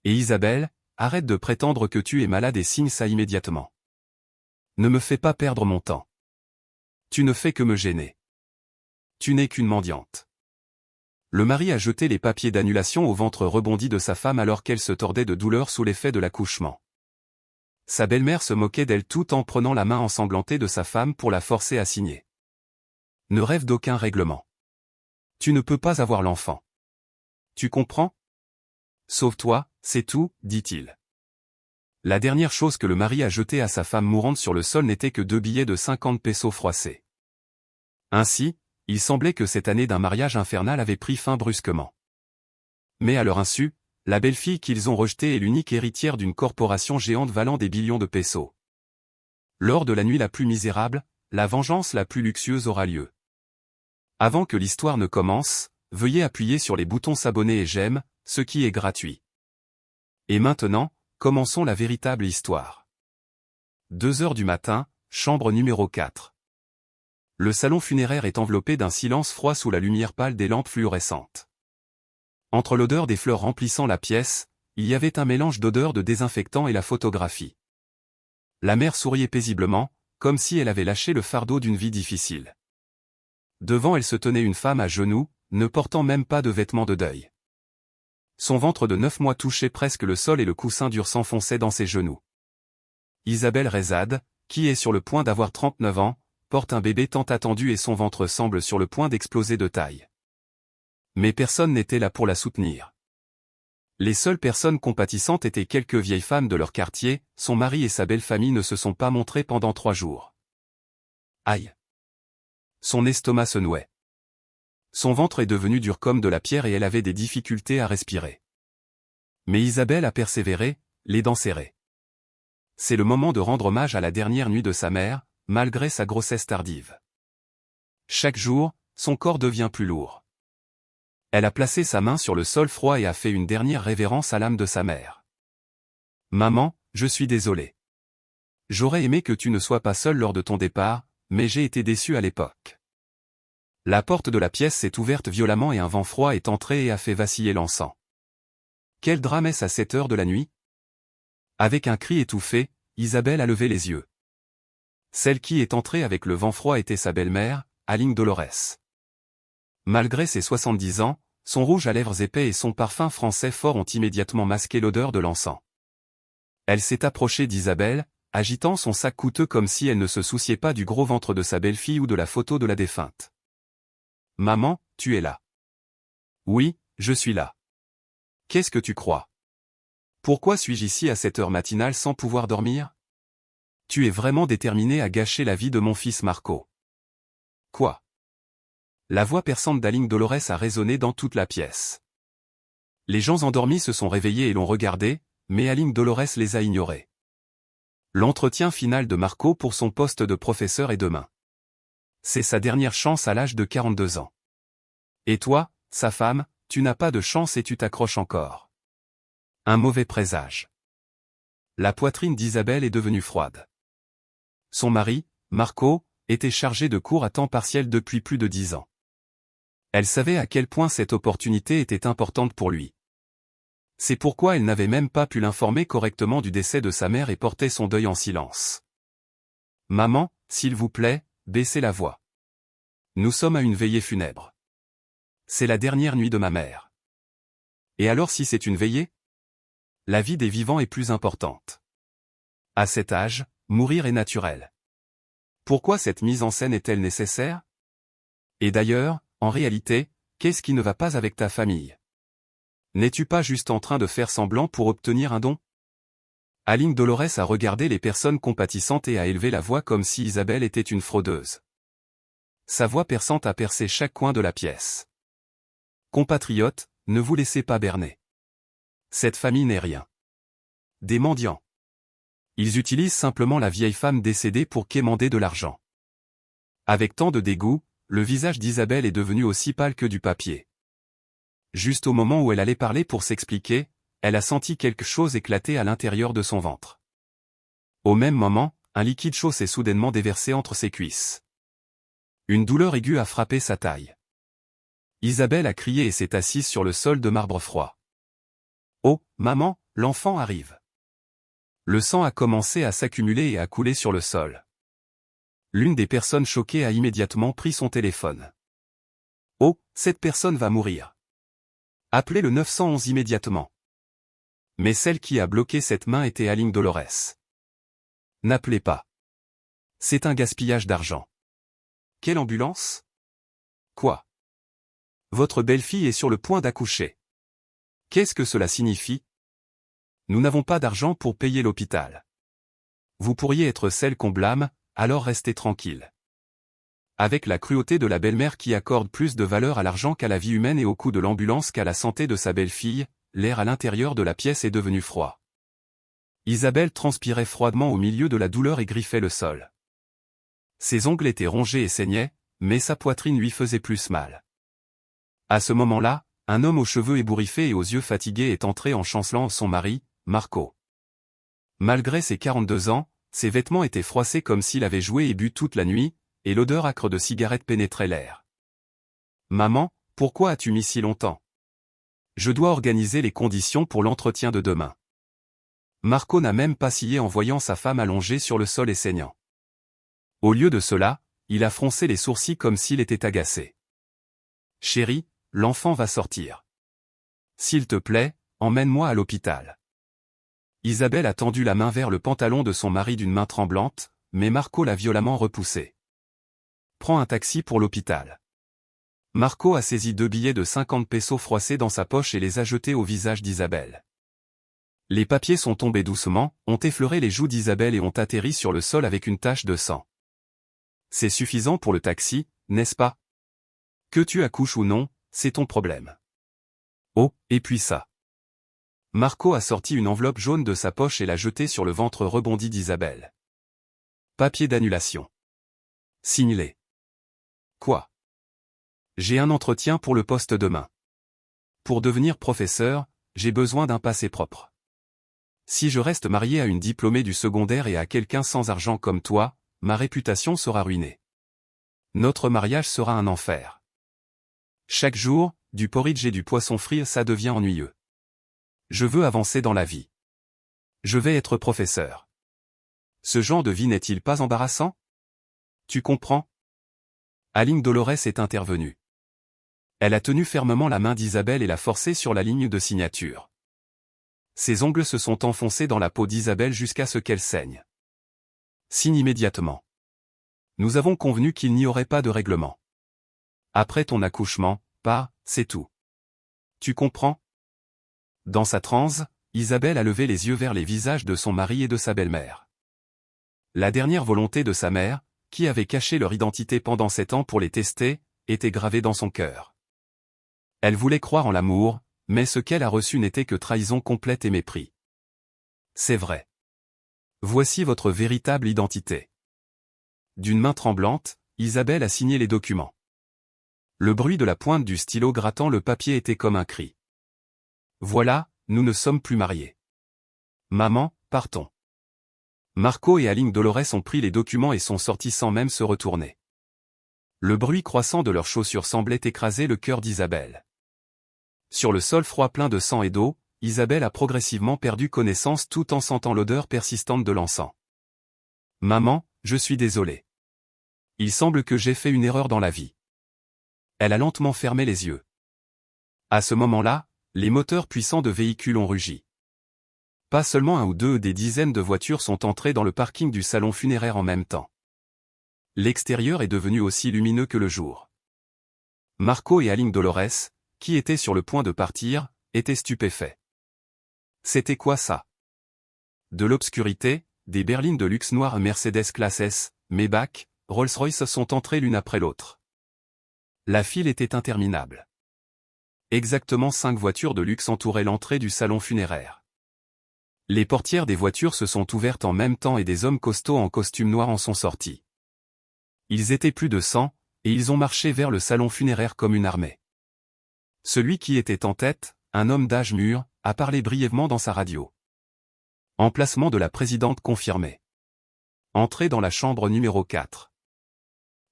Et Isabelle, arrête de prétendre que tu es malade et signe ça immédiatement. Ne me fais pas perdre mon temps. Tu ne fais que me gêner. Tu n'es qu'une mendiante. Le mari a jeté les papiers d'annulation au ventre rebondi de sa femme alors qu'elle se tordait de douleur sous l'effet de l'accouchement. Sa belle-mère se moquait d'elle tout en prenant la main ensanglantée de sa femme pour la forcer à signer. Ne rêve d'aucun règlement. Tu ne peux pas avoir l'enfant. Tu comprends? Sauve-toi, c'est tout, dit-il. La dernière chose que le mari a jetée à sa femme mourante sur le sol n'était que 2 billets de 50 pesos froissés. Ainsi, il semblait que cette année d'un mariage infernal avait pris fin brusquement. Mais à leur insu, la belle-fille qu'ils ont rejetée est l'unique héritière d'une corporation géante valant des billions de pesos. Lors de la nuit la plus misérable, la vengeance la plus luxueuse aura lieu. Avant que l'histoire ne commence, veuillez appuyer sur les boutons s'abonner et j'aime, ce qui est gratuit. Et maintenant, commençons la véritable histoire. 2 heures du matin, chambre numéro 4. Le salon funéraire est enveloppé d'un silence froid sous la lumière pâle des lampes fluorescentes. Entre l'odeur des fleurs remplissant la pièce, il y avait un mélange d'odeurs de désinfectant et la photographie. La mère souriait paisiblement, comme si elle avait lâché le fardeau d'une vie difficile. Devant elle se tenait une femme à genoux, ne portant même pas de vêtements de deuil. Son ventre de 9 mois touchait presque le sol et le coussin dur s'enfonçait dans ses genoux. Isabelle Rezade, qui est sur le point d'avoir 39 ans, porte un bébé tant attendu et son ventre semble sur le point d'exploser de taille. Mais personne n'était là pour la soutenir. Les seules personnes compatissantes étaient quelques vieilles femmes de leur quartier, son mari et sa belle famille ne se sont pas montrés pendant 3 jours. Aïe! Son estomac se nouait. Son ventre est devenu dur comme de la pierre et elle avait des difficultés à respirer. Mais Isabelle a persévéré, les dents serrées. C'est le moment de rendre hommage à la dernière nuit de sa mère, malgré sa grossesse tardive. Chaque jour, son corps devient plus lourd. Elle a placé sa main sur le sol froid et a fait une dernière révérence à l'âme de sa mère. « Maman, je suis désolée. J'aurais aimé que tu ne sois pas seule lors de ton départ, mais j'ai été déçue à l'époque. » La porte de la pièce s'est ouverte violemment et un vent froid est entré et a fait vaciller l'encens. Quel drame est-ce à 7 heures de la nuit? Avec un cri étouffé, Isabelle a levé les yeux. Celle qui est entrée avec le vent froid était sa belle-mère, Aline Dolores. Malgré ses 70 ans, son rouge à lèvres épais et son parfum français fort ont immédiatement masqué l'odeur de l'encens. Elle s'est approchée d'Isabelle, agitant son sac coûteux comme si elle ne se souciait pas du gros ventre de sa belle-fille ou de la photo de la défunte. « Maman, tu es là. »« Oui, je suis là. »« Qu'est-ce que tu crois? Pourquoi suis-je ici à cette heure matinale sans pouvoir dormir? Tu es vraiment déterminée à gâcher la vie de mon fils Marco. »« Quoi ?» La voix perçante d'Aline Dolores a résonné dans toute la pièce. Les gens endormis se sont réveillés et l'ont regardé, mais Aline Dolores les a ignorés. L'entretien final de Marco pour son poste de professeur est demain. C'est sa dernière chance à l'âge de 42 ans. Et toi, sa femme, tu n'as pas de chance et tu t'accroches encore. Un mauvais présage. La poitrine d'Isabelle est devenue froide. Son mari, Marco, était chargé de cours à temps partiel depuis plus de 10 ans. Elle savait à quel point cette opportunité était importante pour lui. C'est pourquoi elle n'avait même pas pu l'informer correctement du décès de sa mère et portait son deuil en silence. « Maman, s'il vous plaît, baissez la voix. Nous sommes à une veillée funèbre. C'est la dernière nuit de ma mère. Et alors si c'est une veillée? La vie des vivants est plus importante. À cet âge, mourir est naturel. Pourquoi cette mise en scène est-elle nécessaire? Et d'ailleurs, en réalité, qu'est-ce qui ne va pas avec ta famille? N'es-tu pas juste en train de faire semblant pour obtenir un don? » Aline Dolores a regardé les personnes compatissantes et a élevé la voix comme si Isabelle était une fraudeuse. Sa voix perçante a percé chaque coin de la pièce. « Compatriotes, ne vous laissez pas berner. Cette famille n'est rien. Des mendiants. Ils utilisent simplement la vieille femme décédée pour quémander de l'argent. » Avec tant de dégoût, le visage d'Isabelle est devenu aussi pâle que du papier. Juste au moment où elle allait parler pour s'expliquer, elle a senti quelque chose éclater à l'intérieur de son ventre. Au même moment, un liquide chaud s'est soudainement déversé entre ses cuisses. Une douleur aiguë a frappé sa taille. Isabelle a crié et s'est assise sur le sol de marbre froid. « Oh, maman, L'enfant arrive. Le sang a commencé à s'accumuler et à couler sur le sol. L'une des personnes choquées a immédiatement pris son téléphone. Oh, cette personne va mourir. Appelez le 911 immédiatement. Mais celle qui a bloqué cette main était Aline Dolores. N'appelez pas. C'est un gaspillage d'argent. Quelle ambulance? Quoi? Votre belle-fille est sur le point d'accoucher. Qu'est-ce que cela signifie? Nous n'avons pas d'argent pour payer l'hôpital. Vous pourriez être celle qu'on blâme, alors restez tranquille. Avec la cruauté de la belle-mère qui accorde plus de valeur à l'argent qu'à la vie humaine et au coût de l'ambulance qu'à la santé de sa belle-fille, l'air à l'intérieur de la pièce est devenu froid. Isabelle transpirait froidement au milieu de la douleur et griffait le sol. Ses ongles étaient rongés et saignaient, mais sa poitrine lui faisait plus mal. À ce moment-là, un homme aux cheveux ébouriffés et aux yeux fatigués est entré en chancelant son mari, Marco. Malgré ses 42 ans, ses vêtements étaient froissés comme s'il avait joué et bu toute la nuit, et l'odeur âcre de cigarette pénétrait l'air. « Maman, pourquoi as-tu mis si longtemps? Je dois organiser les conditions pour l'entretien de demain. » Marco n'a même pas scié en voyant sa femme allongée sur le sol et saignant. Au lieu de cela, il a froncé les sourcils comme s'il était agacé. « Chérie, l'enfant va sortir. S'il te plaît, emmène-moi à l'hôpital. » Isabelle a tendu la main vers le pantalon de son mari d'une main tremblante, mais Marco l'a violemment repoussé. « Prends un taxi pour l'hôpital. » Marco a saisi 2 billets de 50 pesos froissés dans sa poche et les a jetés au visage d'Isabelle. Les papiers sont tombés doucement, ont effleuré les joues d'Isabelle et ont atterri sur le sol avec une tache de sang. « C'est suffisant pour le taxi, n'est-ce pas? Que tu accouches ou non, c'est ton problème. » Oh, et puis ça. Marco a sorti une enveloppe jaune de sa poche et l'a jetée sur le ventre rebondi d'Isabelle. Papier d'annulation. Signe-les. Quoi? J'ai un entretien pour le poste demain. Pour devenir professeur, j'ai besoin d'un passé propre. Si je reste marié à une diplômée du secondaire et à quelqu'un sans argent comme toi, ma réputation sera ruinée. Notre mariage sera un enfer. Chaque jour, du porridge et du poisson frit, ça devient ennuyeux. Je veux avancer dans la vie. Je vais être professeur. Ce genre de vie n'est-il pas embarrassant? Tu comprends? Aline Dolores est intervenue. Elle a tenu fermement la main d'Isabelle et l'a forcée sur la ligne de signature. Ses ongles se sont enfoncés dans la peau d'Isabelle jusqu'à ce qu'elle saigne. Signe immédiatement. Nous avons convenu qu'il n'y aurait pas de règlement. Après ton accouchement, c'est tout. Tu comprends? Dans sa transe, Isabelle a levé les yeux vers les visages de son mari et de sa belle-mère. La dernière volonté de sa mère, qui avait caché leur identité pendant 7 ans pour les tester, était gravée dans son cœur. Elle voulait croire en l'amour, mais ce qu'elle a reçu n'était que trahison complète et mépris. C'est vrai. Voici votre véritable identité. D'une main tremblante, Isabelle a signé les documents. Le bruit de la pointe du stylo grattant le papier était comme un cri. Voilà, nous ne sommes plus mariés. Maman, partons. Marco et Aline Dolores ont pris les documents et sont sortis sans même se retourner. Le bruit croissant de leurs chaussures semblait écraser le cœur d'Isabelle. Sur le sol froid plein de sang et d'eau, Isabelle a progressivement perdu connaissance tout en sentant l'odeur persistante de l'encens. Maman, je suis désolée. Il semble que j'ai fait une erreur dans la vie. Elle a lentement fermé les yeux. À ce moment-là, les moteurs puissants de véhicules ont rugi. Pas seulement un ou deux, des dizaines de voitures sont entrées dans le parking du salon funéraire en même temps. L'extérieur est devenu aussi lumineux que le jour. Marco et Aline Dolores, qui étaient sur le point de partir, étaient stupéfaits. C'était quoi ça? De l'obscurité, des berlines de luxe noires Mercedes Classe S, Maybach, Rolls-Royce sont entrées l'une après l'autre. La file était interminable. Exactement 5 voitures de luxe entouraient l'entrée du salon funéraire. Les portières des voitures se sont ouvertes en même temps et des hommes costauds en costume noir en sont sortis. Ils étaient plus de 100, et ils ont marché vers le salon funéraire comme une armée. Celui qui était en tête, un homme d'âge mûr, a parlé brièvement dans sa radio. Emplacement de la présidente confirmé. Entrée dans la chambre numéro 4.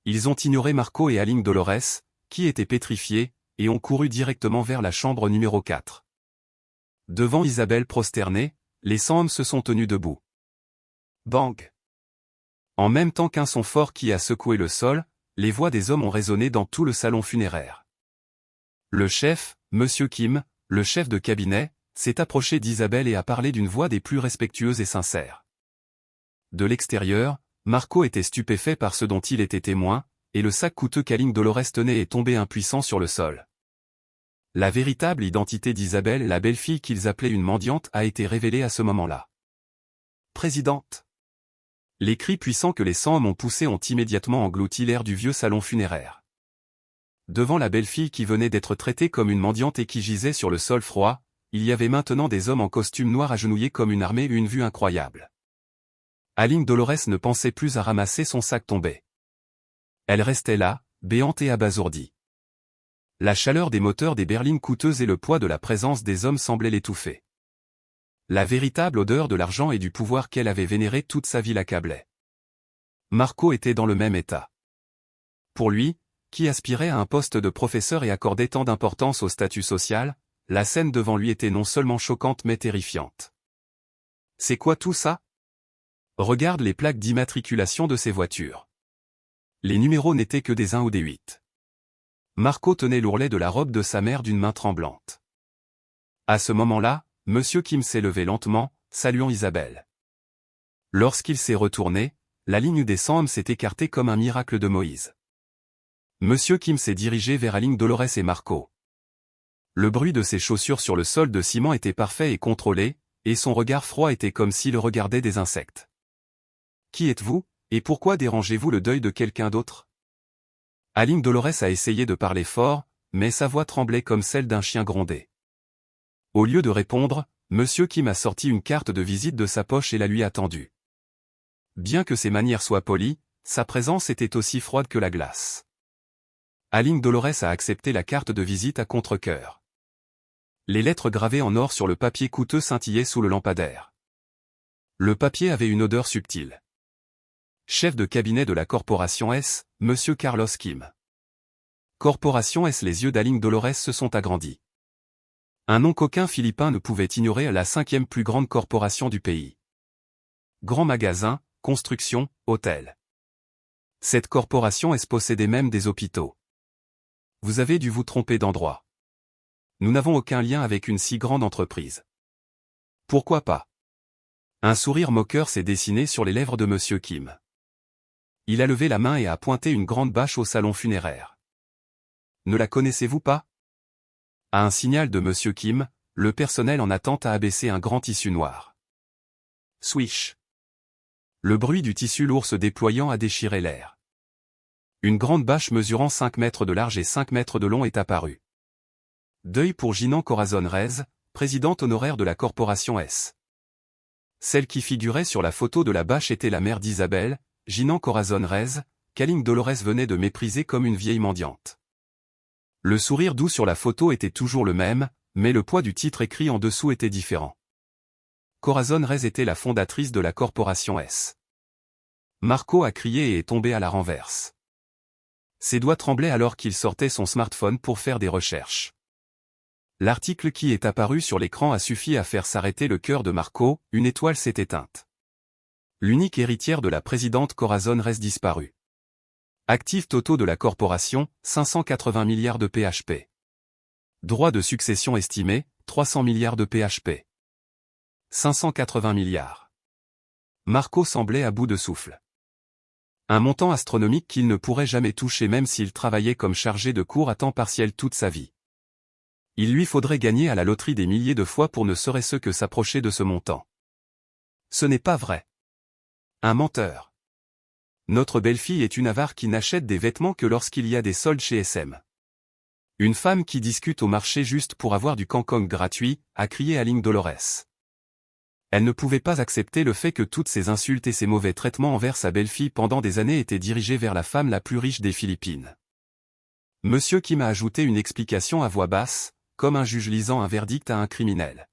Ils ont ignoré Marco et Aline Dolores, qui étaient pétrifiés, et ont couru directement vers la chambre numéro 4. Devant Isabelle prosternée, les 100 hommes se sont tenus debout. Bang! En même temps qu'un son fort qui a secoué le sol, les voix des hommes ont résonné dans tout le salon funéraire. Le chef, Monsieur Kim, le chef de cabinet, s'est approché d'Isabelle et a parlé d'une voix des plus respectueuses et sincères. De l'extérieur, Marco était stupéfait par ce dont il était témoin, et le sac coûteux qu'Aline Dolores tenait est tombé impuissant sur le sol. La véritable identité d'Isabelle, la belle-fille qu'ils appelaient une mendiante, a été révélée à ce moment-là. Présidente. Les cris puissants que les 100 hommes ont poussés ont immédiatement englouti l'air du vieux salon funéraire. Devant la belle-fille qui venait d'être traitée comme une mendiante et qui gisait sur le sol froid, il y avait maintenant des hommes en costume noir agenouillés comme une armée, une vue incroyable. Aline Dolores ne pensait plus à ramasser son sac tombé. Elle restait là, béante et abasourdie. La chaleur des moteurs des berlines coûteuses et le poids de la présence des hommes semblaient l'étouffer. La véritable odeur de l'argent et du pouvoir qu'elle avait vénéré toute sa vie l'accablait. Marco était dans le même état. Pour lui, qui aspirait à un poste de professeur et accordait tant d'importance au statut social, la scène devant lui était non seulement choquante mais terrifiante. C'est quoi tout ça? Regarde les plaques d'immatriculation de ces voitures. Les numéros n'étaient que des 1 ou des 8. Marco tenait l'ourlet de la robe de sa mère d'une main tremblante. À ce moment-là, Monsieur Kim s'est levé lentement, saluant Isabelle. Lorsqu'il s'est retourné, la ligne des 100 hommes s'est écartée comme un miracle de Moïse. Monsieur Kim s'est dirigé vers Aline Dolores et Marco. Le bruit de ses chaussures sur le sol de ciment était parfait et contrôlé, et son regard froid était comme s'il regardait des insectes. Qui êtes-vous, et pourquoi dérangez-vous le deuil de quelqu'un d'autre? Aline Dolores a essayé de parler fort, mais sa voix tremblait comme celle d'un chien grondé. Au lieu de répondre, Monsieur Kim a sorti une carte de visite de sa poche et la lui a tendue. Bien que ses manières soient polies, sa présence était aussi froide que la glace. Aline Dolores a accepté la carte de visite à contre-cœur. Les lettres gravées en or sur le papier coûteux scintillaient sous le lampadaire. Le papier avait une odeur subtile. Chef de cabinet de la Corporation S, Monsieur Carlos Kim. Corporation S. Les yeux d'Aline Dolores se sont agrandis. Un nom qu'aucun Philippin ne pouvait ignorer, la 5e plus grande corporation du pays. Grands magasins, constructions, hôtels. Cette corporation S possédait même des hôpitaux. Vous avez dû vous tromper d'endroit. Nous n'avons aucun lien avec une si grande entreprise. Pourquoi pas? Un sourire moqueur s'est dessiné sur les lèvres de Monsieur Kim. Il a levé la main et a pointé une grande bâche au salon funéraire. Ne la connaissez-vous pas? À un signal de Monsieur Kim, le personnel en attente a abaissé un grand tissu noir. Swish. Le bruit du tissu lourd se déployant a déchiré l'air. Une grande bâche mesurant 5 mètres de large et 5 mètres de long est apparue. Deuil pour Jinan Corazon Reyes, présidente honoraire de la Corporation S. Celle qui figurait sur la photo de la bâche était la mère d'Isabelle, Jinan Corazon Reyes, qu'Aline Dolores venait de mépriser comme une vieille mendiante. Le sourire doux sur la photo était toujours le même, mais le poids du titre écrit en dessous était différent. Corazon Reyes était la fondatrice de la Corporation S. Marco a crié et est tombé à la renverse. Ses doigts tremblaient alors qu'il sortait son smartphone pour faire des recherches. L'article qui est apparu sur l'écran a suffi à faire s'arrêter le cœur de Marco, une étoile s'est éteinte. L'unique héritière de la présidente Corazon Reyes disparue. Actifs totaux de la corporation, 580 milliards de PHP. Droits de succession estimés, 300 milliards de PHP. 580 milliards. Marco semblait à bout de souffle. Un montant astronomique qu'il ne pourrait jamais toucher même s'il travaillait comme chargé de cours à temps partiel toute sa vie. Il lui faudrait gagner à la loterie des milliers de fois pour ne serait-ce que s'approcher de ce montant. Ce n'est pas vrai. Un menteur. Notre belle-fille est une avare qui n'achète des vêtements que lorsqu'il y a des soldes chez SM. Une femme qui discute au marché juste pour avoir du cancong gratuit, a crié Aline Dolores. Elle ne pouvait pas accepter le fait que toutes ces insultes et ces mauvais traitements envers sa belle-fille pendant des années étaient dirigés vers la femme la plus riche des Philippines. Monsieur Kim a ajouté une explication à voix basse, comme un juge lisant un verdict à un criminel.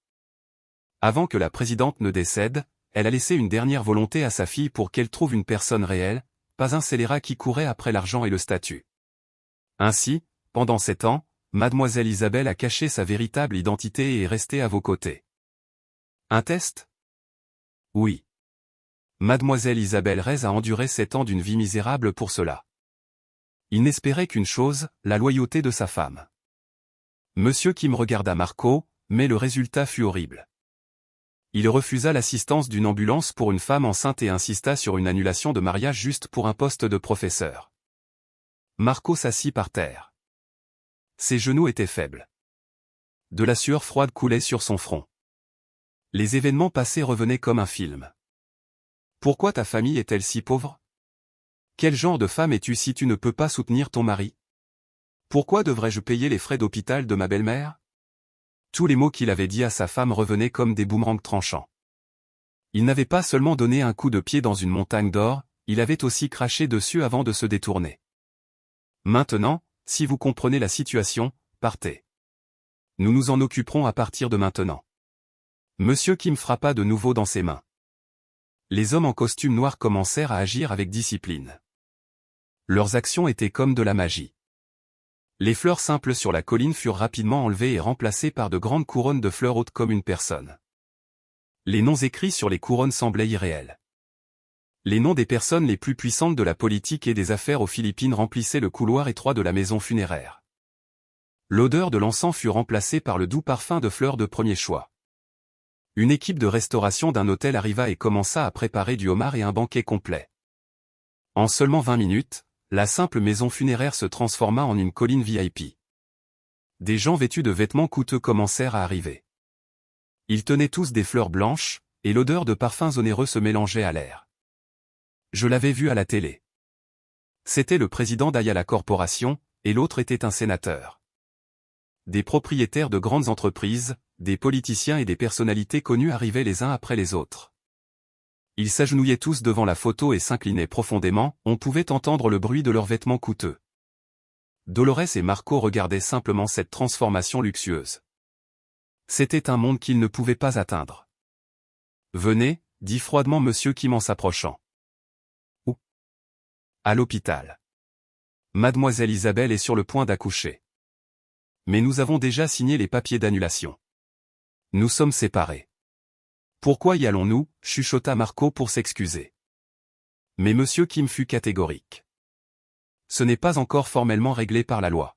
Avant que la présidente ne décède, elle a laissé une dernière volonté à sa fille pour qu'elle trouve une personne réelle, pas un scélérat qui courait après l'argent et le statut. Ainsi, pendant 7 ans, Mademoiselle Isabelle a caché sa véritable identité et est restée à vos côtés. Un test? Oui. Mademoiselle Isabelle Reyes a enduré 7 ans d'une vie misérable pour cela. Il n'espérait qu'une chose, la loyauté de sa femme. Monsieur Kim regarda Marco, mais le résultat fut horrible. Il refusa l'assistance d'une ambulance pour une femme enceinte et insista sur une annulation de mariage juste pour un poste de professeur. Marco s'assit par terre. Ses genoux étaient faibles. De la sueur froide coulait sur son front. Les événements passés revenaient comme un film. Pourquoi ta famille est-elle si pauvre? Quel genre de femme es-tu si tu ne peux pas soutenir ton mari? Pourquoi devrais-je payer les frais d'hôpital de ma belle-mère? Tous les mots qu'il avait dit à sa femme revenaient comme des boomerangs tranchants. Il n'avait pas seulement donné un coup de pied dans une montagne d'or, il avait aussi craché dessus avant de se détourner. Maintenant, si vous comprenez la situation, partez. Nous nous en occuperons à partir de maintenant. Monsieur Kim frappa de nouveau dans ses mains. Les hommes en costume noir commencèrent à agir avec discipline. Leurs actions étaient comme de la magie. Les fleurs simples sur la colline furent rapidement enlevées et remplacées par de grandes couronnes de fleurs hautes comme une personne. Les noms écrits sur les couronnes semblaient irréels. Les noms des personnes les plus puissantes de la politique et des affaires aux Philippines remplissaient le couloir étroit de la maison funéraire. L'odeur de l'encens fut remplacée par le doux parfum de fleurs de premier choix. Une équipe de restauration d'un hôtel arriva et commença à préparer du homard et un banquet complet. En seulement 20 minutes, la simple maison funéraire se transforma en une colline VIP. Des gens vêtus de vêtements coûteux commencèrent à arriver. Ils tenaient tous des fleurs blanches, et l'odeur de parfums onéreux se mélangeait à l'air. Je l'avais vu à la télé. C'était le président d'Ayala Corporation, et l'autre était un sénateur. Des propriétaires de grandes entreprises, des politiciens et des personnalités connues arrivaient les uns après les autres. Ils s'agenouillaient tous devant la photo et s'inclinaient profondément, on pouvait entendre le bruit de leurs vêtements coûteux. Dolores et Marco regardaient simplement cette transformation luxueuse. C'était un monde qu'ils ne pouvaient pas atteindre. Venez, dit froidement Monsieur Kim en s'approchant. Où? À l'hôpital. Mademoiselle Isabelle est sur le point d'accoucher. Mais nous avons déjà signé les papiers d'annulation. Nous sommes séparés. Pourquoi y allons-nous? Chuchota Marco pour s'excuser. Mais Monsieur Kim fut catégorique. Ce n'est pas encore formellement réglé par la loi.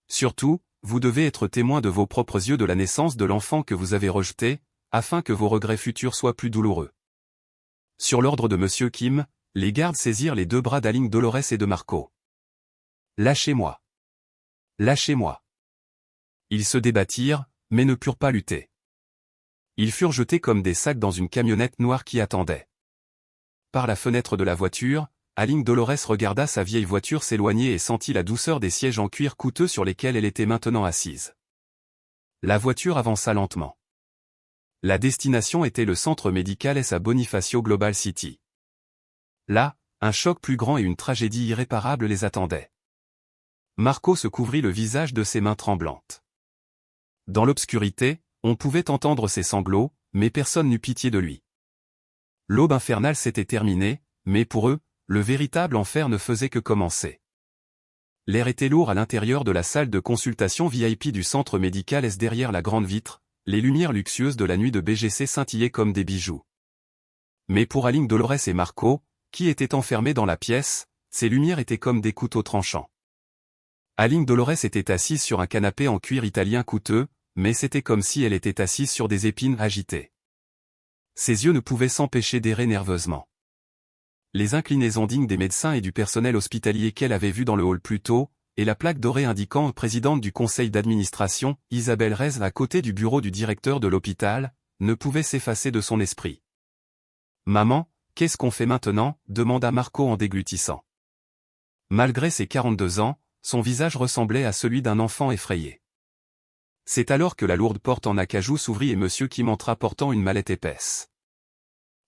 Surtout, vous devez être témoin de vos propres yeux de la naissance de l'enfant que vous avez rejeté, afin que vos regrets futurs soient plus douloureux. Sur l'ordre de Monsieur Kim, les gardes saisirent les 2 bras d'Aline Dolores et de Marco. Lâchez-moi. Lâchez-moi. Ils se débattirent, mais ne purent pas lutter. Ils furent jetés comme des sacs dans une camionnette noire qui attendait. Par la fenêtre de la voiture, Aline Dolores regarda sa vieille voiture s'éloigner et sentit la douceur des sièges en cuir coûteux sur lesquels elle était maintenant assise. La voiture avança lentement. La destination était le centre médical S à Bonifacio Global City. Là, un choc plus grand et une tragédie irréparable les attendaient. Marco se couvrit le visage de ses mains tremblantes. Dans l'obscurité, on pouvait entendre ses sanglots, mais personne n'eut pitié de lui. L'aube infernale s'était terminée, mais pour eux, le véritable enfer ne faisait que commencer. L'air était lourd à l'intérieur de la salle de consultation VIP du centre médical S derrière la grande vitre, les lumières luxueuses de la nuit de BGC scintillaient comme des bijoux. Mais pour Aline Dolores et Marco, qui étaient enfermés dans la pièce, ces lumières étaient comme des couteaux tranchants. Aline Dolores était assise sur un canapé en cuir italien coûteux, mais c'était comme si elle était assise sur des épines agitées. Ses yeux ne pouvaient s'empêcher d'errer nerveusement. Les inclinaisons dignes des médecins et du personnel hospitalier qu'elle avait vus dans le hall plus tôt, et la plaque dorée indiquant présidente du conseil d'administration, Isabelle Reyes à côté du bureau du directeur de l'hôpital, ne pouvaient s'effacer de son esprit. « Maman, qu'est-ce qu'on fait maintenant » demanda Marco en déglutissant. Malgré ses 42 ans, son visage ressemblait à celui d'un enfant effrayé. C'est alors que la lourde porte en acajou s'ouvrit et Monsieur Kim entra portant une mallette épaisse.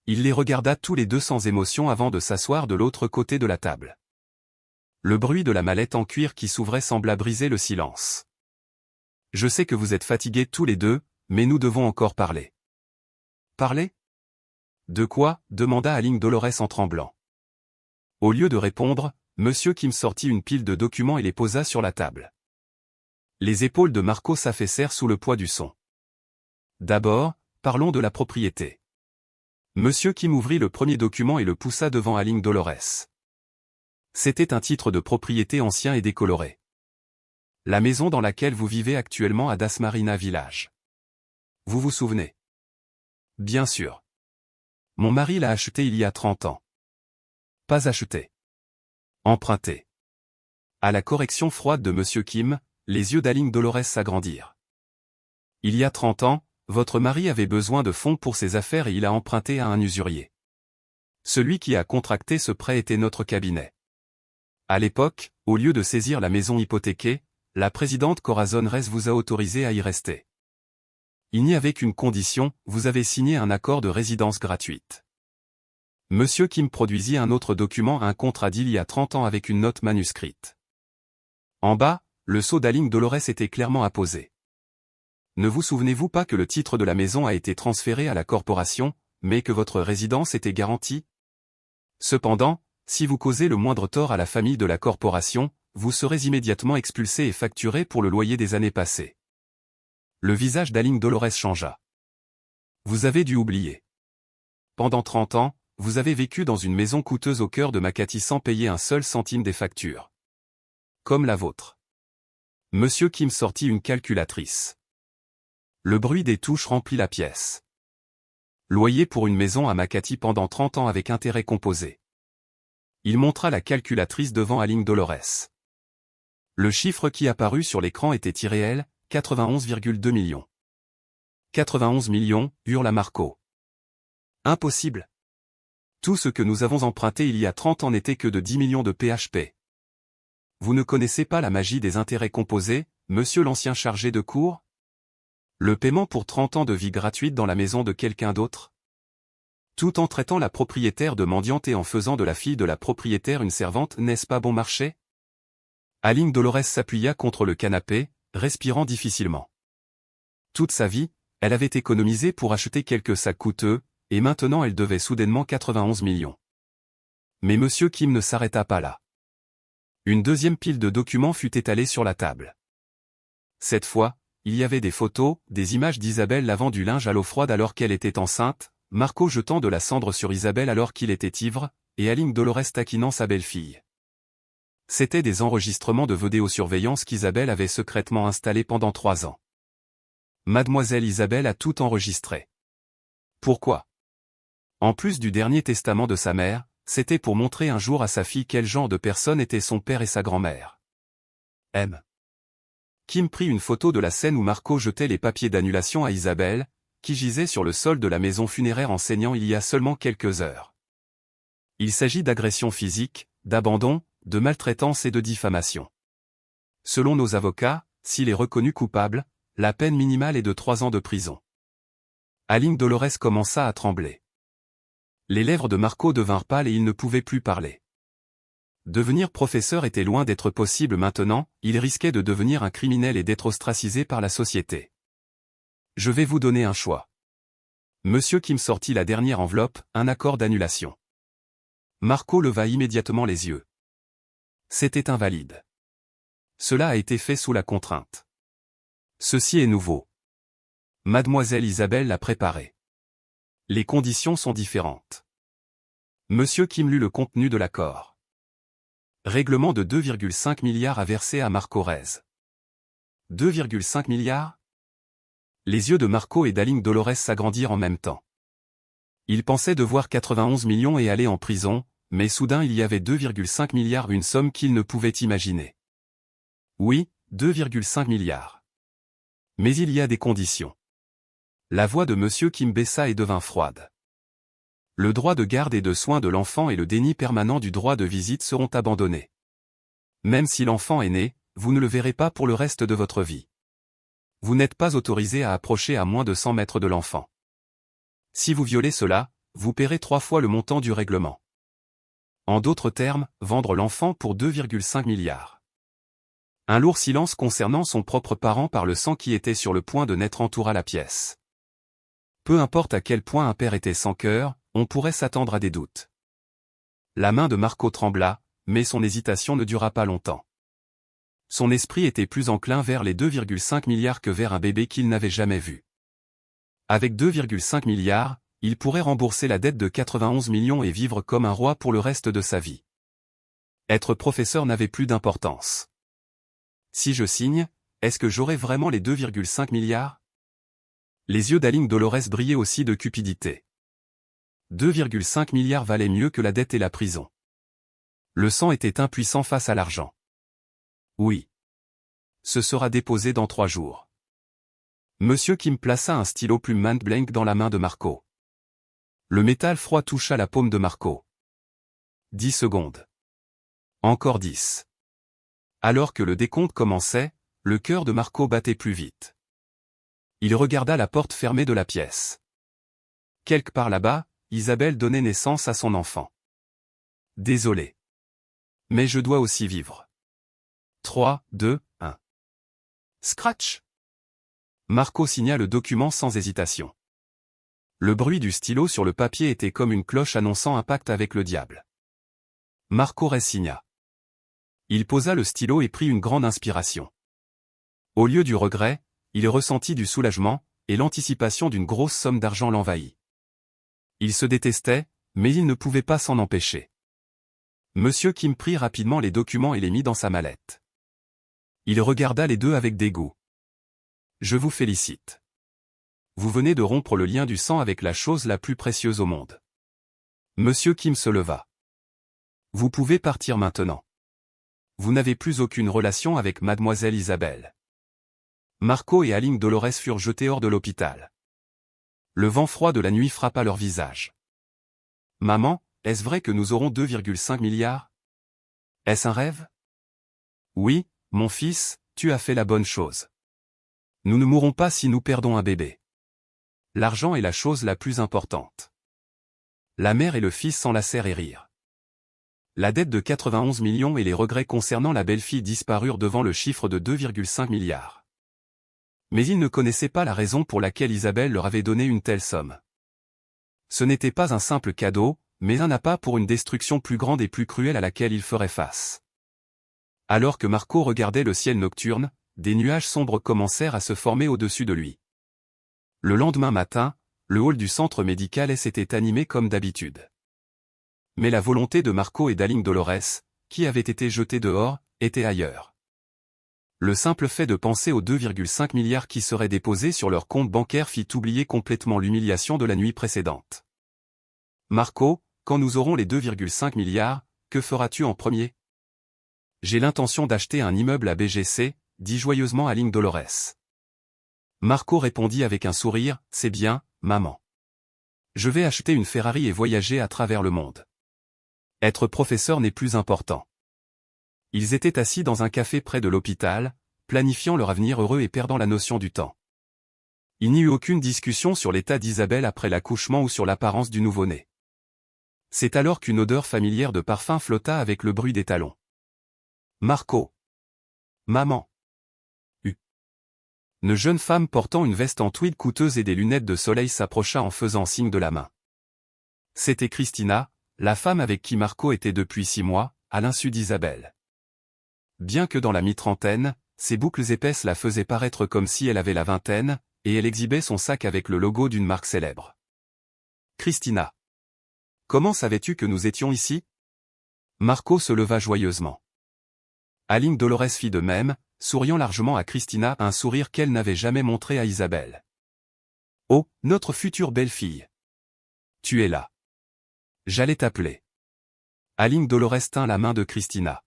Il les regarda tous les 2 sans émotion avant de s'asseoir de l'autre côté de la table. Le bruit de la mallette en cuir qui s'ouvrait sembla briser le silence. « Je sais que vous êtes fatigués tous les 2, mais nous devons encore parler. »« Parler ? De quoi » demanda Aline Dolores en tremblant. Au lieu de répondre, Monsieur Kim sortit une pile de documents et les posa sur la table. Les épaules de Marco s'affaissèrent sous le poids du son. D'abord, parlons de la propriété. Monsieur Kim ouvrit le premier document et le poussa devant Aline Dolores. C'était un titre de propriété ancien et décoloré. La maison dans laquelle vous vivez actuellement à Dasmarina Village. Vous vous souvenez? Bien sûr. Mon mari l'a acheté il y a 30 ans. Pas acheté. Emprunté. À la correction froide de Monsieur Kim, les yeux d'Aline Dolores s'agrandirent. Il y a 30 ans, votre mari avait besoin de fonds pour ses affaires et il a emprunté à un usurier. Celui qui a contracté ce prêt était notre cabinet. À l'époque, au lieu de saisir la maison hypothéquée, la présidente Corazon Reyes vous a autorisé à y rester. Il n'y avait qu'une condition, vous avez signé un accord de résidence gratuite. Monsieur Kim produisit un autre document, un contrat d'il y a 30 ans avec une note manuscrite. En bas, le sceau d'Aline Dolores était clairement apposé. Ne vous souvenez-vous pas que le titre de la maison a été transféré à la corporation, mais que votre résidence était garantie? Cependant, si vous causez le moindre tort à la famille de la corporation, vous serez immédiatement expulsé et facturé pour le loyer des années passées. Le visage d'Aline Dolores changea. Vous avez dû oublier. Pendant 30 ans, vous avez vécu dans une maison coûteuse au cœur de Makati sans payer un seul centime des factures. Comme la vôtre. Monsieur Kim sortit une calculatrice. Le bruit des touches remplit la pièce. Loyer pour une maison à Makati pendant 30 ans avec intérêt composé. Il montra la calculatrice devant Aline Dolores. Le chiffre qui apparut sur l'écran était irréel, 91,2 millions. 91 millions, hurla Marco. Impossible. Tout ce que nous avons emprunté il y a 30 ans n'était que de 10 millions de PHP. Vous ne connaissez pas la magie des intérêts composés, monsieur l'ancien chargé de cours? Le paiement pour 30 ans de vie gratuite dans la maison de quelqu'un d'autre? Tout en traitant la propriétaire de mendiante et en faisant de la fille de la propriétaire une servante, n'est-ce pas bon marché? Aline Dolores s'appuya contre le canapé, respirant difficilement. Toute sa vie, elle avait économisé pour acheter quelques sacs coûteux, et maintenant elle devait soudainement 91 millions. Mais Monsieur Kim ne s'arrêta pas là. Une deuxième pile de documents fut étalée sur la table. Cette fois, il y avait des photos, des images d'Isabelle lavant du linge à l'eau froide alors qu'elle était enceinte, Marco jetant de la cendre sur Isabelle alors qu'il était ivre, et Aline Dolores taquinant sa belle-fille. C'étaient des enregistrements de vidéosurveillance qu'Isabelle avait secrètement installés pendant 3 ans. Mademoiselle Isabelle a tout enregistré. Pourquoi? En plus du dernier testament de sa mère, c'était pour montrer un jour à sa fille quel genre de personne étaient son père et sa grand-mère. M. Kim prit une photo de la scène où Marco jetait les papiers d'annulation à Isabelle, qui gisait sur le sol de la maison funéraire enseignant il y a seulement quelques heures. Il s'agit d'agression physique, d'abandon, de maltraitance et de diffamation. Selon nos avocats, s'il est reconnu coupable, la peine minimale est de 3 ans de prison. Aline Dolores commença à trembler. Les lèvres de Marco devinrent pâles et il ne pouvait plus parler. Devenir professeur était loin d'être possible maintenant, il risquait de devenir un criminel et d'être ostracisé par la société. Je vais vous donner un choix. Monsieur Kim sortit la dernière enveloppe, un accord d'annulation. Marco leva immédiatement les yeux. C'était invalide. Cela a été fait sous la contrainte. Ceci est nouveau. Mademoiselle Isabelle l'a préparé. Les conditions sont différentes. Monsieur Kim lut le contenu de l'accord. Règlement de 2,5 milliards à verser à Marco Reyes. 2,5 milliards? Les yeux de Marco et d'Aline Dolores s'agrandirent en même temps. Il pensait devoir 91 millions et aller en prison, mais soudain il y avait 2,5 milliards, une somme qu'il ne pouvait imaginer. Oui, 2,5 milliards. Mais il y a des conditions. La voix de Monsieur Kim baissa et devint froide. Le droit de garde et de soins de l'enfant et le déni permanent du droit de visite seront abandonnés. Même si l'enfant est né, vous ne le verrez pas pour le reste de votre vie. Vous n'êtes pas autorisé à approcher à moins de 100 mètres de l'enfant. Si vous violez cela, vous paierez 3 fois le montant du règlement. En d'autres termes, vendre l'enfant pour 2,5 milliards. Un lourd silence concernant son propre parent par le sang qui était sur le point de naître entoura la pièce. Peu importe à quel point un père était sans cœur, on pourrait s'attendre à des doutes. La main de Marco trembla, mais son hésitation ne dura pas longtemps. Son esprit était plus enclin vers les 2,5 milliards que vers un bébé qu'il n'avait jamais vu. Avec 2,5 milliards, il pourrait rembourser la dette de 91 millions et vivre comme un roi pour le reste de sa vie. Être professeur n'avait plus d'importance. Si je signe, est-ce que j'aurai vraiment les 2,5 milliards? Les yeux d'Aline Dolores brillaient aussi de cupidité. 2,5 milliards valaient mieux que la dette et la prison. Le sang était impuissant face à l'argent. Oui. Ce sera déposé dans 3 jours. Monsieur Kim plaça un stylo plume Mont Blanc dans la main de Marco. Le métal froid toucha la paume de Marco. 10 secondes. Encore 10. Alors que le décompte commençait, le cœur de Marco battait plus vite. Il regarda la porte fermée de la pièce. Quelque part là-bas, Isabelle donnait naissance à son enfant. Désolé. Mais je dois aussi vivre. 3, 2, 1. Scratch. Marco signa le document sans hésitation. Le bruit du stylo sur le papier était comme une cloche annonçant un pacte avec le diable. Marco resigna. Il posa le stylo et prit une grande inspiration. Au lieu du regret, il ressentit du soulagement, et l'anticipation d'une grosse somme d'argent l'envahit. Il se détestait, mais il ne pouvait pas s'en empêcher. Monsieur Kim prit rapidement les documents et les mit dans sa mallette. Il regarda les deux avec dégoût. Je vous félicite. Vous venez de rompre le lien du sang avec la chose la plus précieuse au monde. Monsieur Kim se leva. Vous pouvez partir maintenant. Vous n'avez plus aucune relation avec mademoiselle Isabelle. Marco et Aline Dolores furent jetés hors de l'hôpital. Le vent froid de la nuit frappa leur visage. Maman, est-ce vrai que nous aurons 2,5 milliards? Est-ce un rêve? Oui, mon fils, tu as fait la bonne chose. Nous ne mourrons pas si nous perdons un bébé. L'argent est la chose la plus importante. La mère et le fils s'enlacèrent et rirent. La dette de 91 millions et les regrets concernant la belle-fille disparurent devant le chiffre de 2,5 milliards. Mais ils ne connaissaient pas la raison pour laquelle Isabelle leur avait donné une telle somme. Ce n'était pas un simple cadeau, mais un appât pour une destruction plus grande et plus cruelle à laquelle ils feraient face. Alors que Marco regardait le ciel nocturne, des nuages sombres commencèrent à se former au-dessus de lui. Le lendemain matin, le hall du centre médical s'était animé comme d'habitude. Mais la volonté de Marco et d'Aline Dolores, qui avaient été jetés dehors, était ailleurs. Le simple fait de penser aux 2,5 milliards qui seraient déposés sur leur compte bancaire fit oublier complètement l'humiliation de la nuit précédente. Marco, quand nous aurons les 2,5 milliards, que feras-tu en premier? J'ai l'intention d'acheter un immeuble à BGC, dit joyeusement Aline Dolores. Marco répondit avec un sourire, c'est bien, maman. Je vais acheter une Ferrari et voyager à travers le monde. Être professeur n'est plus important. Ils étaient assis dans un café près de l'hôpital, planifiant leur avenir heureux et perdant la notion du temps. Il n'y eut aucune discussion sur l'état d'Isabelle après l'accouchement ou sur l'apparence du nouveau-né. C'est alors qu'une odeur familière de parfum flotta avec le bruit des talons. Marco. Maman. Une jeune femme portant une veste en tweed coûteuse et des lunettes de soleil s'approcha en faisant signe de la main. C'était Christina, la femme avec qui Marco était depuis 6 mois, à l'insu d'Isabelle. Bien que dans la mi-trentaine, ses boucles épaisses la faisaient paraître comme si elle avait la vingtaine, et elle exhibait son sac avec le logo d'une marque célèbre. Christina. Comment savais-tu que nous étions ici? Marco se leva joyeusement. Aline Dolores fit de même, souriant largement à Christina, un sourire qu'elle n'avait jamais montré à Isabelle. Oh, notre future belle-fille. Tu es là. J'allais t'appeler. Aline Dolores tint la main de Christina.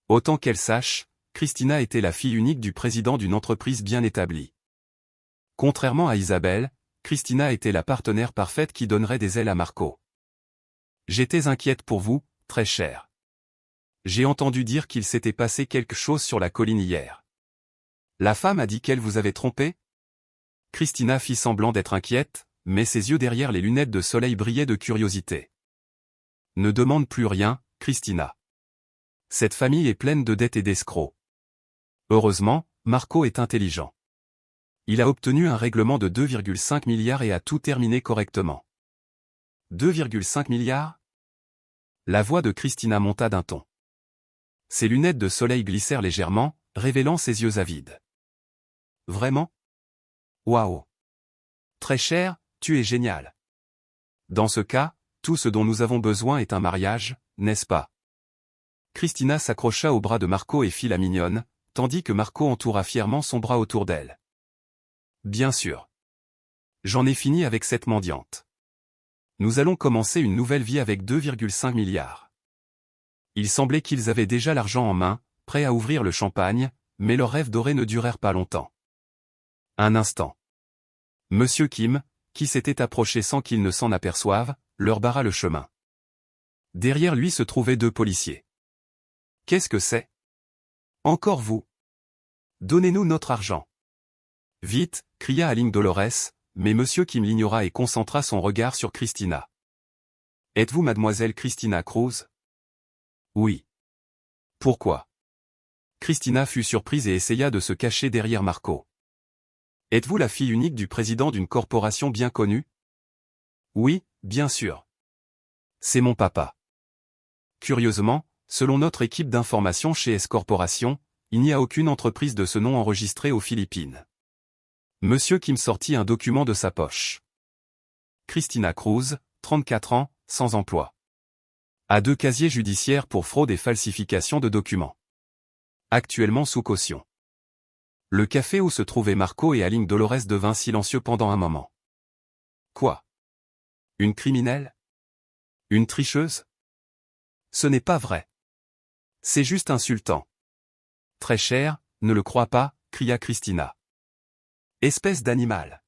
Autant qu'elle sache, Christina était la fille unique du président d'une entreprise bien établie. Contrairement à Isabelle, Christina était la partenaire parfaite qui donnerait des ailes à Marco. J'étais inquiète pour vous, très chère. J'ai entendu dire qu'il s'était passé quelque chose sur la colline hier. La femme a dit qu'elle vous avait trompé? Christina fit semblant d'être inquiète, mais ses yeux derrière les lunettes de soleil brillaient de curiosité. Ne demande plus rien, Christina. Cette famille est pleine de dettes et d'escrocs. Heureusement, Marco est intelligent. Il a obtenu un règlement de 2,5 milliards et a tout terminé correctement. 2,5 milliards? La voix de Christina monta d'un ton. Ses lunettes de soleil glissèrent légèrement, révélant ses yeux avides. Vraiment? Waouh! Très cher, tu es génial. Dans ce cas, tout ce dont nous avons besoin est un mariage, n'est-ce pas? Christina s'accrocha au bras de Marco et fit la mignonne, tandis que Marco entoura fièrement son bras autour d'elle. Bien sûr. J'en ai fini avec cette mendiante. Nous allons commencer une nouvelle vie avec 2,5 milliards. Il semblait qu'ils avaient déjà l'argent en main, prêts à ouvrir le champagne, mais leurs rêves dorés ne durèrent pas longtemps. Un instant. Monsieur Kim, qui s'était approché sans qu'ils ne s'en aperçoivent, leur barra le chemin. Derrière lui se trouvaient 2 policiers. Qu'est-ce que c'est? Encore vous? Donnez-nous notre argent. Vite, cria Aline Dolores, mais Monsieur Kim l'ignora et concentra son regard sur Christina. Êtes-vous mademoiselle Christina Cruz? Oui. Pourquoi? Christina fut surprise et essaya de se cacher derrière Marco. Êtes-vous la fille unique du président d'une corporation bien connue? Oui, bien sûr. C'est mon papa. Curieusement, selon notre équipe d'information chez S Corporation, il n'y a aucune entreprise de ce nom enregistrée aux Philippines. Monsieur Kim sortit un document de sa poche. Christina Cruz, 34 ans, sans emploi. A 2 casiers judiciaires pour fraude et falsification de documents. Actuellement sous caution. Le café où se trouvaient Marco et Aline Dolores devint silencieux pendant un moment. Quoi? Une criminelle? Une tricheuse? Ce n'est pas vrai. C'est juste insultant. Très cher, ne le crois pas, cria Christina. Espèce d'animal.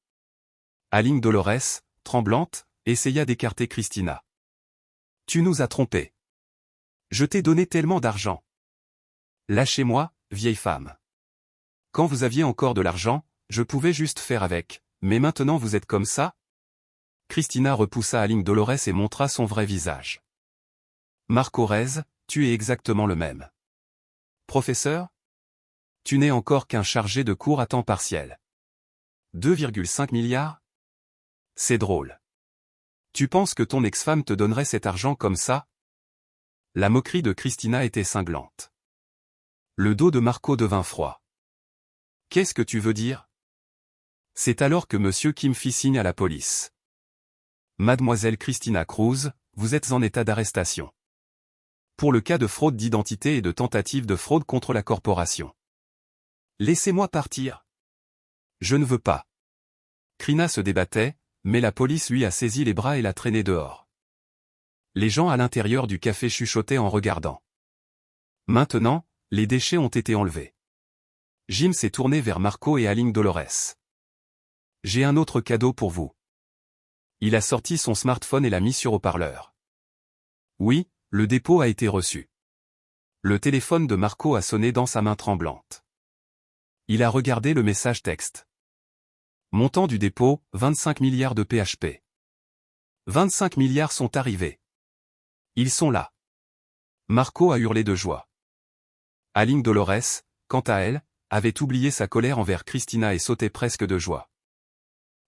Aline Dolores, tremblante, essaya d'écarter Christina. Tu nous as trompés. Je t'ai donné tellement d'argent. Lâchez-moi, vieille femme. Quand vous aviez encore de l'argent, je pouvais juste faire avec, mais maintenant vous êtes comme ça? Christina repoussa Aline Dolores et montra son vrai visage. Marco Rez, tu es exactement le même. Professeur? Tu n'es encore qu'un chargé de cours à temps partiel. 2,5 milliards? C'est drôle. Tu penses que ton ex-femme te donnerait cet argent comme ça? La moquerie de Christina était cinglante. Le dos de Marco devint froid. Qu'est-ce que tu veux dire? C'est alors que Monsieur Kim fit signe à la police. Mademoiselle Christina Cruz, vous êtes en état d'arrestation. Pour le cas de fraude d'identité et de tentative de fraude contre la corporation. Laissez-moi partir. Je ne veux pas. Krina se débattait, mais la police lui a saisi les bras et l'a traîné dehors. Les gens à l'intérieur du café chuchotaient en regardant. Maintenant, les déchets ont été enlevés. Jim s'est tourné vers Marco et Aline Dolores. J'ai un autre cadeau pour vous. Il a sorti son smartphone et l'a mis sur haut-parleur. Oui, le dépôt a été reçu. Le téléphone de Marco a sonné dans sa main tremblante. Il a regardé le message texte. Montant du dépôt, 25 milliards de PHP. 25 milliards sont arrivés. Ils sont là. Marco a hurlé de joie. Aline Dolores, quant à elle, avait oublié sa colère envers Christina et sautait presque de joie.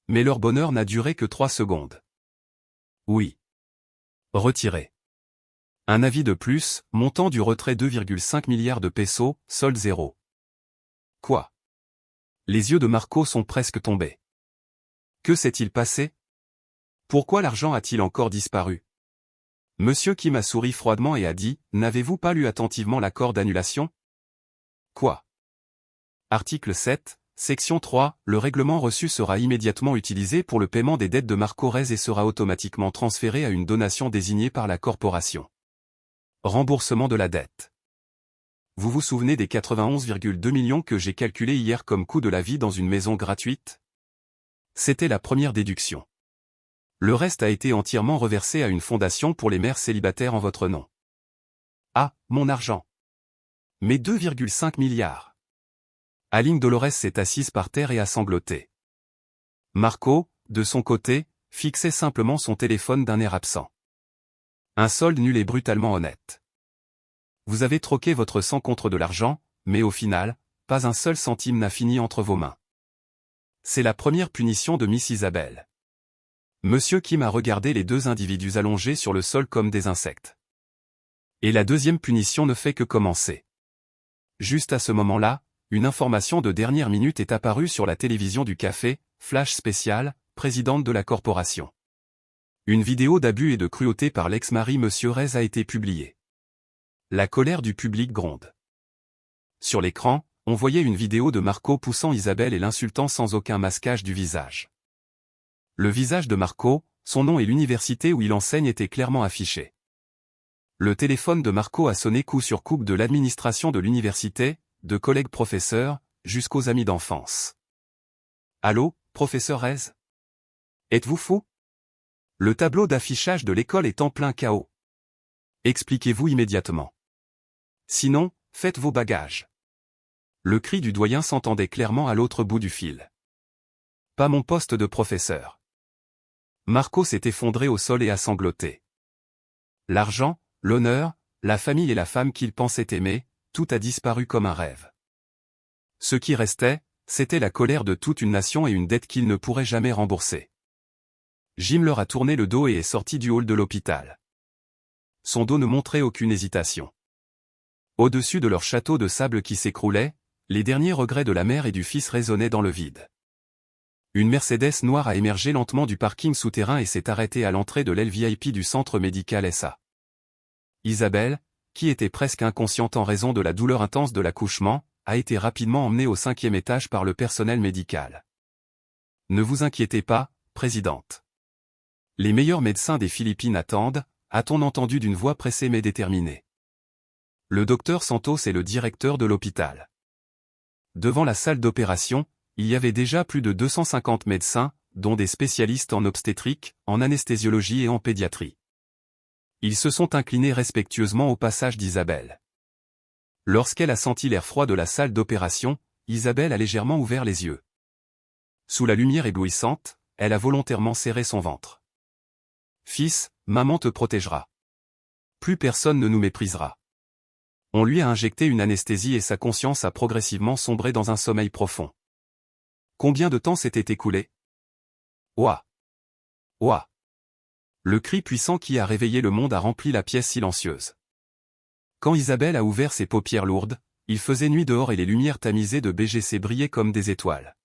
Mais leur bonheur n'a duré que 3 secondes. Oui. Retiré. Un avis de plus, montant du retrait 2,5 milliards de pesos, solde 0. Quoi? Les yeux de Marco sont presque tombés. Que s'est-il passé? Pourquoi l'argent a-t-il encore disparu? Monsieur Kim a souri froidement et a dit, n'avez-vous pas lu attentivement l'accord d'annulation? Quoi? Article 7, section 3, le règlement reçu sera immédiatement utilisé pour le paiement des dettes de Marco Rez et sera automatiquement transféré à une donation désignée par la corporation. Remboursement de la dette. Vous vous souvenez des 91,2 millions que j'ai calculés hier comme coût de la vie dans une maison gratuite? C'était la première déduction. Le reste a été entièrement reversé à une fondation pour les mères célibataires en votre nom. Ah, mon argent! Mes 2,5 milliards! Aline Dolores s'est assise par terre et a sangloté. Marco, de son côté, fixait simplement son téléphone d'un air absent. Un solde nul et brutalement honnête. Vous avez troqué votre sang contre de l'argent, mais au final, pas un seul centime n'a fini entre vos mains. C'est la première punition de Miss Isabelle. Monsieur Kim a regardé les 2 individus allongés sur le sol comme des insectes. Et la deuxième punition ne fait que commencer. Juste à ce moment-là, une information de dernière minute est apparue sur la télévision du café, flash spécial, présidente de la corporation. Une vidéo d'abus et de cruauté par l'ex-mari Monsieur Rez a été publiée. La colère du public gronde. Sur l'écran, on voyait une vidéo de Marco poussant Isabelle et l'insultant sans aucun masquage du visage. Le visage de Marco, son nom et l'université où il enseigne étaient clairement affichés. Le téléphone de Marco a sonné coup sur coup de l'administration de l'université, de collègues professeurs, jusqu'aux amis d'enfance. « Allô, professeur Rez ? Êtes-vous fou ? Le tableau d'affichage de l'école est en plein chaos. Expliquez-vous immédiatement. Sinon, faites vos bagages. » Le cri du doyen s'entendait clairement à l'autre bout du fil. « Pas mon poste de professeur. » Marco s'est effondré au sol et a sangloté. L'argent, l'honneur, la famille et la femme qu'il pensait aimer, tout a disparu comme un rêve. Ce qui restait, c'était la colère de toute une nation et une dette qu'il ne pourrait jamais rembourser. Jim leur a tourné le dos et est sorti du hall de l'hôpital. Son dos ne montrait aucune hésitation. Au-dessus de leur château de sable qui s'écroulait, les derniers regrets de la mère et du fils résonnaient dans le vide. Une Mercedes noire a émergé lentement du parking souterrain et s'est arrêtée à l'entrée de l'aile VIP du centre médical SA. Isabelle, qui était presque inconsciente en raison de la douleur intense de l'accouchement, a été rapidement emmenée au 5e étage par le personnel médical. « Ne vous inquiétez pas, présidente. Les meilleurs médecins des Philippines attendent », a-t-on entendu d'une voix pressée mais déterminée. Le docteur Santos est le directeur de l'hôpital. Devant la salle d'opération, il y avait déjà plus de 250 médecins, dont des spécialistes en obstétrique, en anesthésiologie et en pédiatrie. Ils se sont inclinés respectueusement au passage d'Isabelle. Lorsqu'elle a senti l'air froid de la salle d'opération, Isabelle a légèrement ouvert les yeux. Sous la lumière éblouissante, elle a volontairement serré son ventre. « Fils, maman te protégera. Plus personne ne nous méprisera. » On lui a injecté une anesthésie et sa conscience a progressivement sombré dans un sommeil profond. Combien de temps s'était écoulé ? Ouah ! Ouah ! Le cri puissant qui a réveillé le monde a rempli la pièce silencieuse. Quand Isabelle a ouvert ses paupières lourdes, il faisait nuit dehors et les lumières tamisées de BGC brillaient comme des étoiles.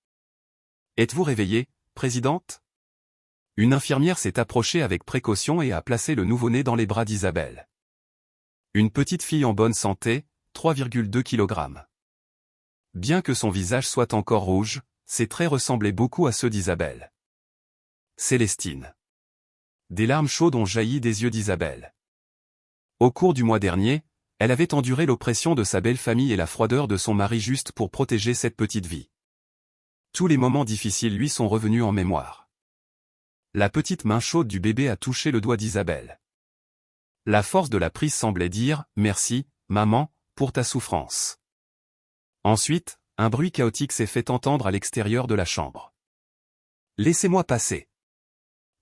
« Êtes-vous réveillée, présidente ?» Une infirmière s'est approchée avec précaution et a placé le nouveau-né dans les bras d'Isabelle. Une petite fille en bonne santé, 3,2 kg. Bien que son visage soit encore rouge, ses traits ressemblaient beaucoup à ceux d'Isabelle. Célestine. Des larmes chaudes ont jailli des yeux d'Isabelle. Au cours du mois dernier, elle avait enduré l'oppression de sa belle famille et la froideur de son mari juste pour protéger cette petite vie. Tous les moments difficiles lui sont revenus en mémoire. La petite main chaude du bébé a touché le doigt d'Isabelle. La force de la prise semblait dire « Merci, maman, pour ta souffrance ». Ensuite, un bruit chaotique s'est fait entendre à l'extérieur de la chambre. « Laissez-moi passer.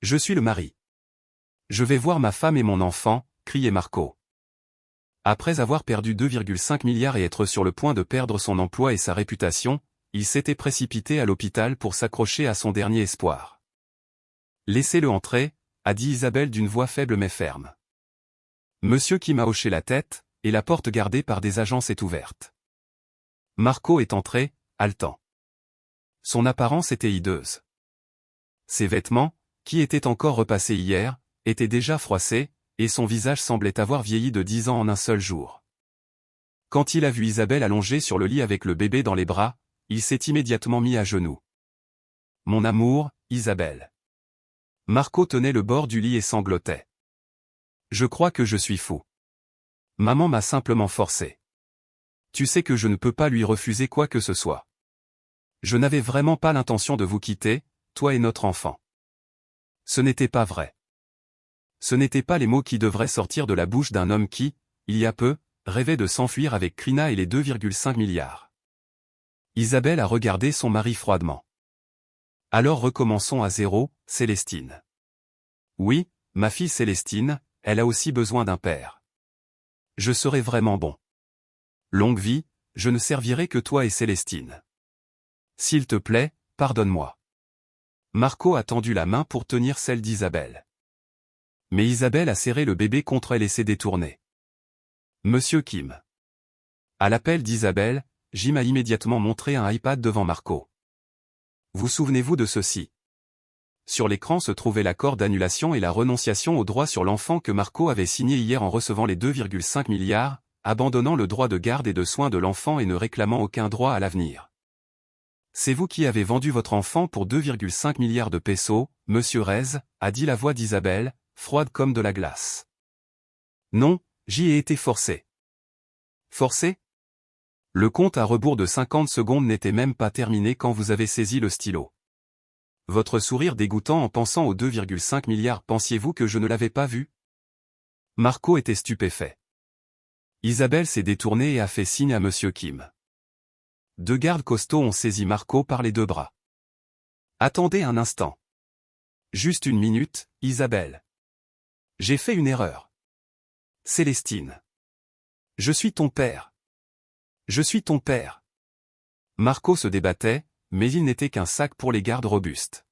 Je suis le mari. Je vais voir ma femme et mon enfant », criait Marco. Après avoir perdu 2,5 milliards et être sur le point de perdre son emploi et sa réputation, il s'était précipité à l'hôpital pour s'accrocher à son dernier espoir. « Laissez-le entrer », a dit Isabelle d'une voix faible mais ferme. Monsieur Kim a hoché la tête, et la porte gardée par des agents s'est ouverte. Marco est entré, haletant. Son apparence était hideuse. Ses vêtements, qui étaient encore repassés hier, étaient déjà froissés, et son visage semblait avoir vieilli de 10 ans en un seul jour. Quand il a vu Isabelle allongée sur le lit avec le bébé dans les bras, il s'est immédiatement mis à genoux. « Mon amour, Isabelle. » Marco tenait le bord du lit et sanglotait. « Je crois que je suis fou. Maman m'a simplement forcé. Tu sais que je ne peux pas lui refuser quoi que ce soit. Je n'avais vraiment pas l'intention de vous quitter, toi et notre enfant. » Ce n'était pas vrai. Ce n'étaient pas les mots qui devraient sortir de la bouche d'un homme qui, il y a peu, rêvait de s'enfuir avec Krina et les 2,5 milliards. Isabelle a regardé son mari froidement. « Alors recommençons à zéro, Célestine. » « Oui, ma fille Célestine, elle a aussi besoin d'un père. Je serai vraiment bon. Longue vie, je ne servirai que toi et Célestine. S'il te plaît, pardonne-moi. » Marco a tendu la main pour tenir celle d'Isabelle. Mais Isabelle a serré le bébé contre elle et s'est détournée. « Monsieur Kim. À l'appel d'Isabelle, Jim a immédiatement montré un iPad devant Marco. Vous souvenez-vous de ceci? Sur l'écran se trouvait l'accord d'annulation et la renonciation au droit sur l'enfant que Marco avait signé hier en recevant les 2,5 milliards, abandonnant le droit de garde et de soins de l'enfant et ne réclamant aucun droit à l'avenir. C'est vous qui avez vendu votre enfant pour 2,5 milliards de pesos, monsieur Rez, a dit la voix d'Isabelle, froide comme de la glace. Non, j'y ai été forcé. Forcé? Le compte à rebours de 50 secondes n'était même pas terminé quand vous avez saisi le stylo. Votre sourire dégoûtant en pensant aux 2,5 milliards, pensiez-vous que je ne l'avais pas vu? Marco était stupéfait. Isabelle s'est détournée et a fait signe à monsieur Kim. Deux gardes costauds ont saisi Marco par les deux bras. Attendez un instant. Juste une minute, Isabelle. J'ai fait une erreur. Célestine. Je suis ton père. Je suis ton père. Marco se débattait, mais il n'était qu'un sac pour les gardes robustes.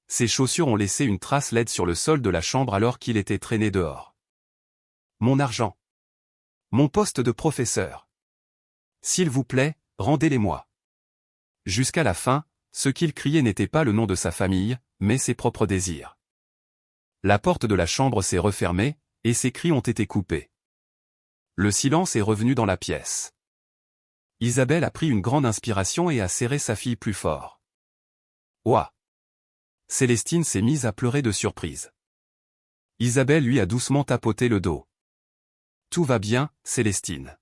Ses chaussures ont laissé une trace laide sur le sol de la chambre alors qu'il était traîné dehors. Mon argent. Mon poste de professeur. S'il vous plaît, rendez-les-moi. Jusqu'à la fin, ce qu'il criait n'était pas le nom de sa famille, mais ses propres désirs. La porte de la chambre s'est refermée, et ses cris ont été coupés. Le silence est revenu dans la pièce. Isabelle a pris une grande inspiration et a serré sa fille plus fort. Ouah! Célestine s'est mise à pleurer de surprise. Isabelle lui a doucement tapoté le dos. Tout va bien, Célestine.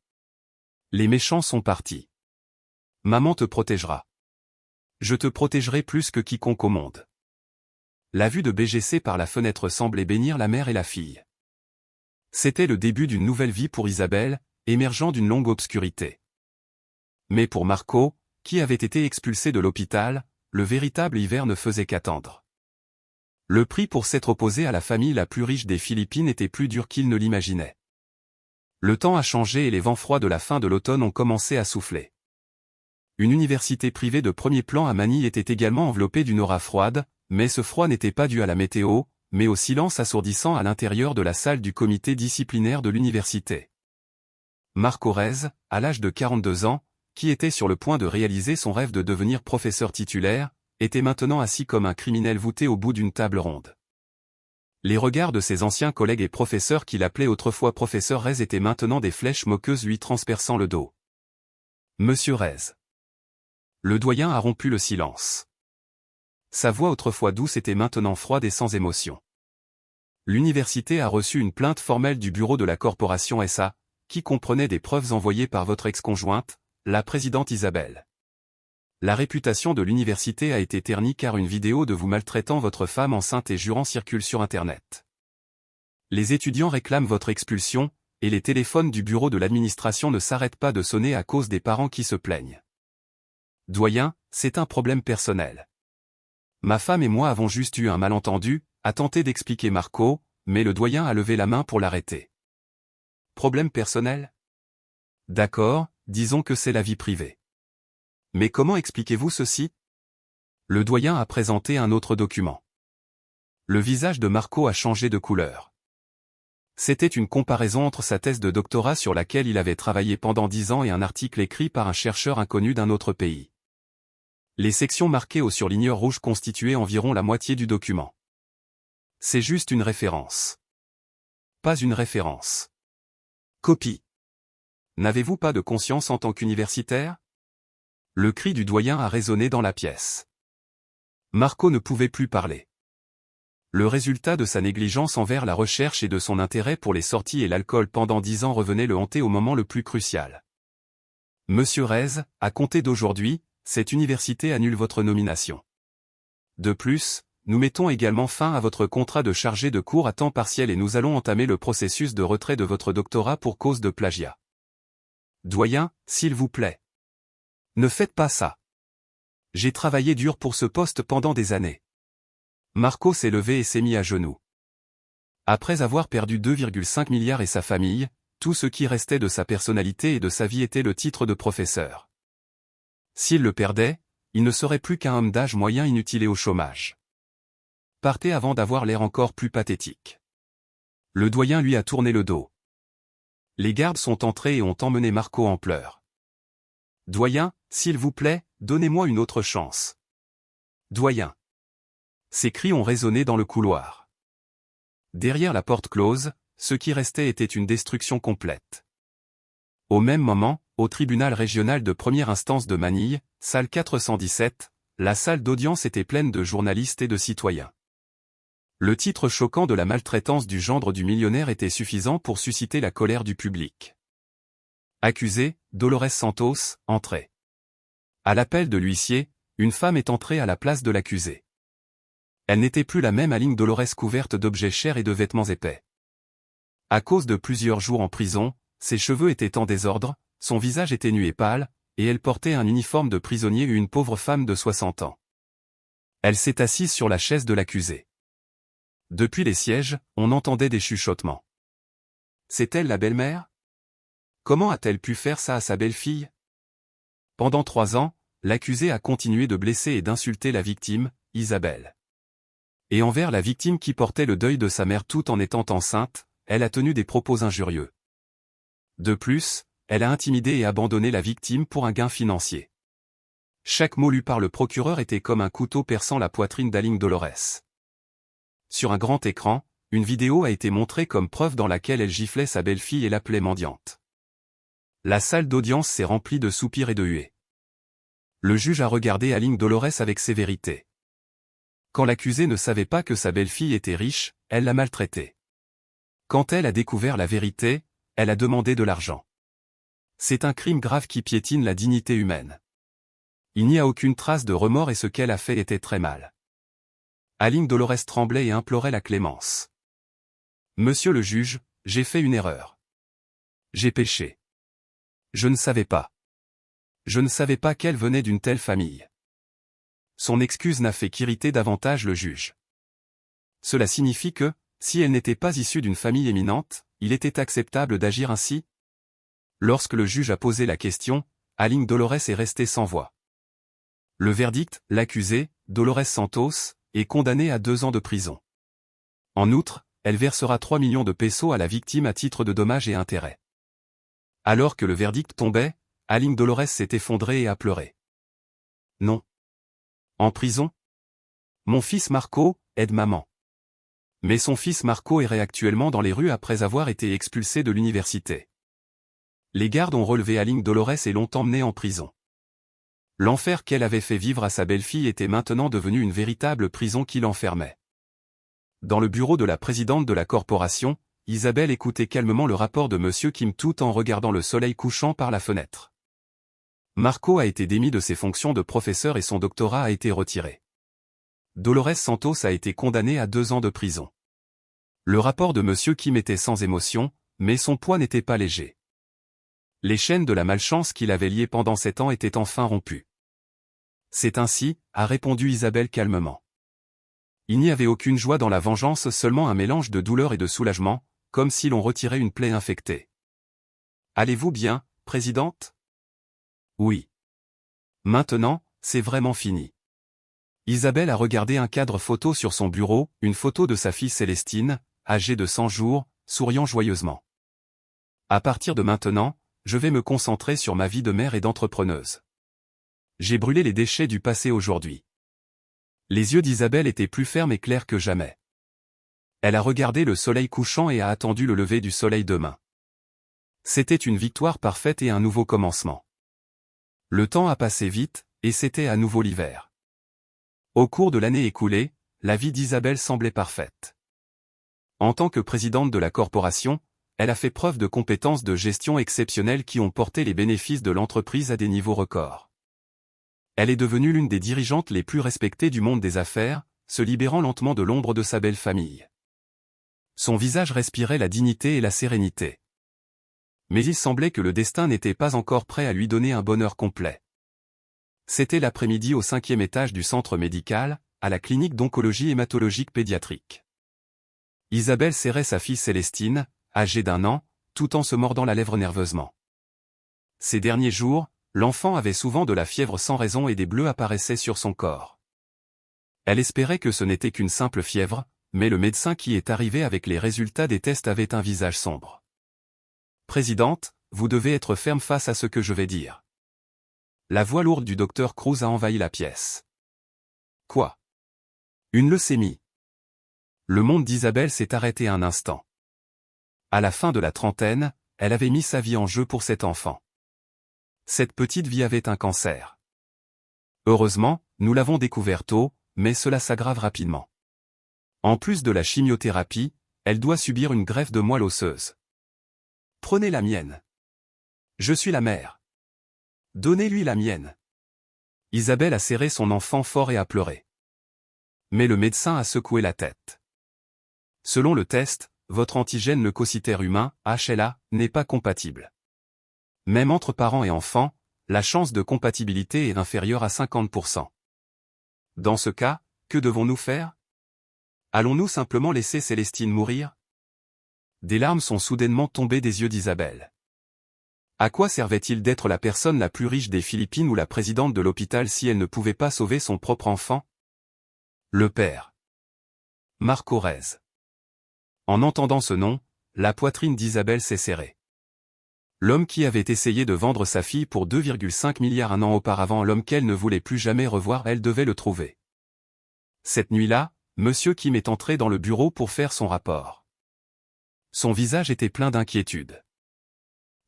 Les méchants sont partis. Maman te protégera. Je te protégerai plus que quiconque au monde. La vue de BGC par la fenêtre semblait bénir la mère et la fille. C'était le début d'une nouvelle vie pour Isabelle, émergeant d'une longue obscurité. Mais pour Marco, qui avait été expulsé de l'hôpital, le véritable hiver ne faisait qu'attendre. Le prix pour s'être opposé à la famille la plus riche des Philippines était plus dur qu'il ne l'imaginait. Le temps a changé et les vents froids de la fin de l'automne ont commencé à souffler. Une université privée de premier plan à Manille était également enveloppée d'une aura froide, mais ce froid n'était pas dû à la météo, mais au silence assourdissant à l'intérieur de la salle du comité disciplinaire de l'université. Marco Rez, à l'âge de 42 ans, qui était sur le point de réaliser son rêve de devenir professeur titulaire, était maintenant assis comme un criminel voûté au bout d'une table ronde. Les regards de ses anciens collègues et professeurs qu'il appelait autrefois professeur Rez étaient maintenant des flèches moqueuses lui transperçant le dos. Monsieur Rez. Le doyen a rompu le silence. Sa voix autrefois douce était maintenant froide et sans émotion. L'université a reçu une plainte formelle du bureau de la corporation SA, qui comprenait des preuves envoyées par votre ex-conjointe, la présidente Isabelle. La réputation de l'université a été ternie car une vidéo de vous maltraitant votre femme enceinte et jurant circule sur Internet. Les étudiants réclament votre expulsion, et les téléphones du bureau de l'administration ne s'arrêtent pas de sonner à cause des parents qui se plaignent. Doyen, c'est un problème personnel. Ma femme et moi avons juste eu un malentendu, a tenté d'expliquer Marco, mais le doyen a levé la main pour l'arrêter. Problème personnel? D'accord, disons que c'est la vie privée. Mais comment expliquez-vous ceci? Le doyen a présenté un autre document. Le visage de Marco a changé de couleur. C'était une comparaison entre sa thèse de doctorat sur laquelle il avait travaillé pendant 10 ans et un article écrit par un chercheur inconnu d'un autre pays. Les sections marquées au surligneur rouge constituaient environ la moitié du document. C'est juste une référence. Pas une référence. Copie. N'avez-vous pas de conscience en tant qu'universitaire? Le cri du doyen a résonné dans la pièce. Marco ne pouvait plus parler. Le résultat de sa négligence envers la recherche et de son intérêt pour les sorties et l'alcool pendant 10 ans revenait le hanter au moment le plus crucial. Monsieur Rez, à compter d'aujourd'hui, cette université annule votre nomination. De plus, nous mettons également fin à votre contrat de chargé de cours à temps partiel et nous allons entamer le processus de retrait de votre doctorat pour cause de plagiat. Doyen, s'il vous plaît. Ne faites pas ça. J'ai travaillé dur pour ce poste pendant des années. Marco s'est levé et s'est mis à genoux. Après avoir perdu 2,5 milliards et sa famille, tout ce qui restait de sa personnalité et de sa vie était le titre de professeur. S'il le perdait, il ne serait plus qu'un homme d'âge moyen inutile et au chômage. Partez avant d'avoir l'air encore plus pathétique. Le doyen lui a tourné le dos. Les gardes sont entrés et ont emmené Marco en pleurs. « Doyen, s'il vous plaît, donnez-moi une autre chance. Doyen !» Ces cris ont résonné dans le couloir. Derrière la porte close, ce qui restait était une destruction complète. Au même moment, au tribunal régional de première instance de Manille, salle 417, la salle d'audience était pleine de journalistes et de citoyens. Le titre choquant de la maltraitance du gendre du millionnaire était suffisant pour susciter la colère du public. Accusée, Dolores Santos, entrée. À l'appel de l'huissier, une femme est entrée à la place de l'accusée. Elle n'était plus la même Aline Dolores couverte d'objets chers et de vêtements épais. À cause de plusieurs jours en prison, ses cheveux étaient en désordre, son visage était nu et pâle, et elle portait un uniforme de prisonnier et une pauvre femme de 60 ans. Elle s'est assise sur la chaise de l'accusé. Depuis les sièges, on entendait des chuchotements. C'est elle la belle-mère? Comment a-t-elle pu faire ça à sa belle-fille? Pendant 3 ans, l'accusé a continué de blesser et d'insulter la victime, Isabelle. Et envers la victime qui portait le deuil de sa mère tout en étant enceinte, elle a tenu des propos injurieux. De plus, elle a intimidé et abandonné la victime pour un gain financier. Chaque mot lu par le procureur était comme un couteau perçant la poitrine d'Aline Dolores. Sur un grand écran, une vidéo a été montrée comme preuve dans laquelle elle giflait sa belle-fille et l'appelait mendiante. La salle d'audience s'est remplie de soupirs et de huées. Le juge a regardé Aline Dolores avec sévérité. Quand l'accusée ne savait pas que sa belle-fille était riche, elle l'a maltraitée. Quand elle a découvert la vérité, elle a demandé de l'argent. C'est un crime grave qui piétine la dignité humaine. Il n'y a aucune trace de remords et ce qu'elle a fait était très mal. Aline Dolores tremblait et implorait la clémence. « Monsieur le juge, j'ai fait une erreur. J'ai péché. Je ne savais pas. Je ne savais pas qu'elle venait d'une telle famille. » Son excuse n'a fait qu'irriter davantage le juge. Cela signifie que, si elle n'était pas issue d'une famille éminente, il était acceptable d'agir ainsi? Lorsque le juge a posé la question, Aline Dolores est restée sans voix. Le verdict, l'accusée, Dolores Santos, est condamnée à 2 ans de prison. En outre, elle versera 3 millions de pesos à la victime à titre de dommages et intérêts. Alors que le verdict tombait, Aline Dolores s'est effondrée et a pleuré. Non. En prison? Mon fils Marco aide maman. Mais son fils Marco errait actuellement dans les rues après avoir été expulsé de l'université. Les gardes ont relevé Aline Dolores et l'ont emmenée en prison. L'enfer qu'elle avait fait vivre à sa belle-fille était maintenant devenu une véritable prison qui l'enfermait. Dans le bureau de la présidente de la corporation, Isabelle écoutait calmement le rapport de Monsieur Kim tout en regardant le soleil couchant par la fenêtre. Marco a été démis de ses fonctions de professeur et son doctorat a été retiré. Dolores Santos a été condamnée à 2 ans de prison. Le rapport de Monsieur Kim était sans émotion, mais son poids n'était pas léger. Les chaînes de la malchance qui l'avaient lié pendant 7 ans étaient enfin rompues. C'est ainsi, a répondu Isabelle calmement. Il n'y avait aucune joie dans la vengeance, seulement un mélange de douleur et de soulagement, comme si l'on retirait une plaie infectée. Allez-vous bien, présidente? Oui. Maintenant, c'est vraiment fini. Isabelle a regardé un cadre photo sur son bureau, une photo de sa fille Célestine, âgée de 100 jours, souriant joyeusement. À partir de maintenant, je vais me concentrer sur ma vie de mère et d'entrepreneuse. J'ai brûlé les déchets du passé aujourd'hui. Les yeux d'Isabelle étaient plus fermes et clairs que jamais. Elle a regardé le soleil couchant et a attendu le lever du soleil demain. C'était une victoire parfaite et un nouveau commencement. Le temps a passé vite, et c'était à nouveau l'hiver. Au cours de l'année écoulée, la vie d'Isabelle semblait parfaite. En tant que présidente de la corporation, elle a fait preuve de compétences de gestion exceptionnelles qui ont porté les bénéfices de l'entreprise à des niveaux records. Elle est devenue l'une des dirigeantes les plus respectées du monde des affaires, se libérant lentement de l'ombre de sa belle famille. Son visage respirait la dignité et la sérénité. Mais il semblait que le destin n'était pas encore prêt à lui donner un bonheur complet. C'était l'après-midi au 5e étage du centre médical, à la clinique d'oncologie hématologique pédiatrique. Isabelle serrait sa fille Célestine, âgée d'1 an, tout en se mordant la lèvre nerveusement. Ces derniers jours, l'enfant avait souvent de la fièvre sans raison et des bleus apparaissaient sur son corps. Elle espérait que ce n'était qu'une simple fièvre, mais le médecin qui est arrivé avec les résultats des tests avait un visage sombre. Présidente, vous devez être ferme face à ce que je vais dire. La voix lourde du docteur Cruz a envahi la pièce. Quoi? Une leucémie. Le monde d'Isabelle s'est arrêté un instant. À la fin de la trentaine, elle avait mis sa vie en jeu pour cet enfant. Cette petite vie avait un cancer. Heureusement, nous l'avons découvert tôt, mais cela s'aggrave rapidement. En plus de la chimiothérapie, elle doit subir une greffe de moelle osseuse. Prenez la mienne. Je suis la mère. Donnez-lui la mienne. Isabelle a serré son enfant fort et a pleuré. Mais le médecin a secoué la tête. Selon le test, votre antigène leucocytaire humain, HLA, n'est pas compatible. Même entre parents et enfants, la chance de compatibilité est inférieure à 50%. Dans ce cas, que devons-nous faire? Allons-nous simplement laisser Célestine mourir? Des larmes sont soudainement tombées des yeux d'Isabelle. À quoi servait-il d'être la personne la plus riche des Philippines ou la présidente de l'hôpital si elle ne pouvait pas sauver son propre enfant? Le père. Marco Rez. En entendant ce nom, la poitrine d'Isabelle s'est serrée. L'homme qui avait essayé de vendre sa fille pour 2,5 milliards un an auparavant, l'homme qu'elle ne voulait plus jamais revoir, elle devait le trouver. Cette nuit-là, Monsieur Kim est entré dans le bureau pour faire son rapport. Son visage était plein d'inquiétude.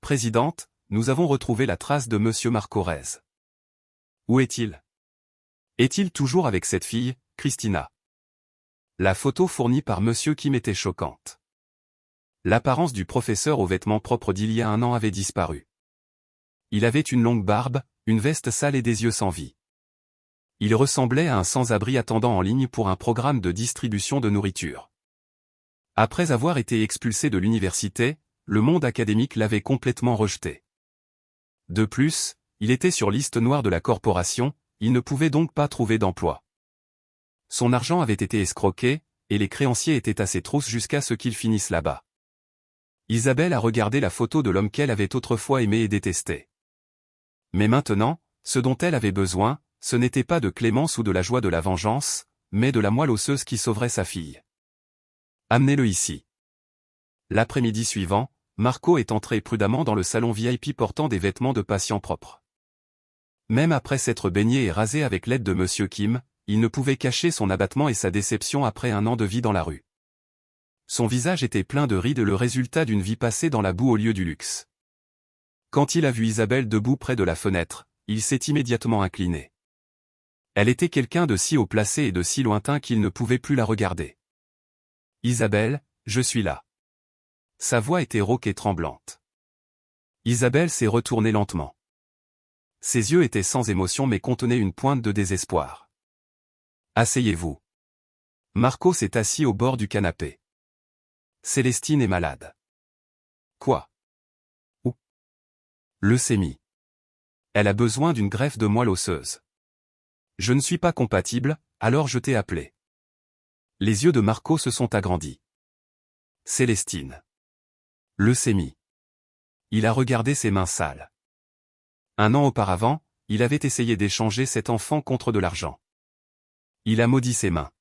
Présidente, nous avons retrouvé la trace de Monsieur Marco Rez. Où est-il? Est-il toujours avec cette fille, Christina? La photo fournie par Monsieur Kim était choquante. L'apparence du professeur aux vêtements propres d'il y a un an avait disparu. Il avait une longue barbe, une veste sale et des yeux sans vie. Il ressemblait à un sans-abri attendant en ligne pour un programme de distribution de nourriture. Après avoir été expulsé de l'université, le monde académique l'avait complètement rejeté. De plus, il était sur liste noire de la corporation, il ne pouvait donc pas trouver d'emploi. Son argent avait été escroqué, et les créanciers étaient à ses trousses jusqu'à ce qu'il finisse là-bas. Isabelle a regardé la photo de l'homme qu'elle avait autrefois aimé et détesté. Mais maintenant, ce dont elle avait besoin, ce n'était pas de clémence ou de la joie de la vengeance, mais de la moelle osseuse qui sauverait sa fille. Amenez-le ici. L'après-midi suivant, Marco est entré prudemment dans le salon VIP portant des vêtements de patient propres. Même après s'être baigné et rasé avec l'aide de Monsieur Kim, il ne pouvait cacher son abattement et sa déception après un an de vie dans la rue. Son visage était plein de rides, le résultat d'une vie passée dans la boue au lieu du luxe. Quand il a vu Isabelle debout près de la fenêtre, il s'est immédiatement incliné. Elle était quelqu'un de si haut placé et de si lointain qu'il ne pouvait plus la regarder. « Isabelle, je suis là. » Sa voix était rauque et tremblante. Isabelle s'est retournée lentement. Ses yeux étaient sans émotion mais contenaient une pointe de désespoir. « Asseyez-vous. » Marco s'est assis au bord du canapé. Célestine est malade. Quoi? Où? Leucémie. Elle a besoin d'une greffe de moelle osseuse. Je ne suis pas compatible, alors je t'ai appelé. Les yeux de Marco se sont agrandis. Célestine. Leucémie. Il a regardé ses mains sales. Un an auparavant, il avait essayé d'échanger cet enfant contre de l'argent. Il a maudit ses mains.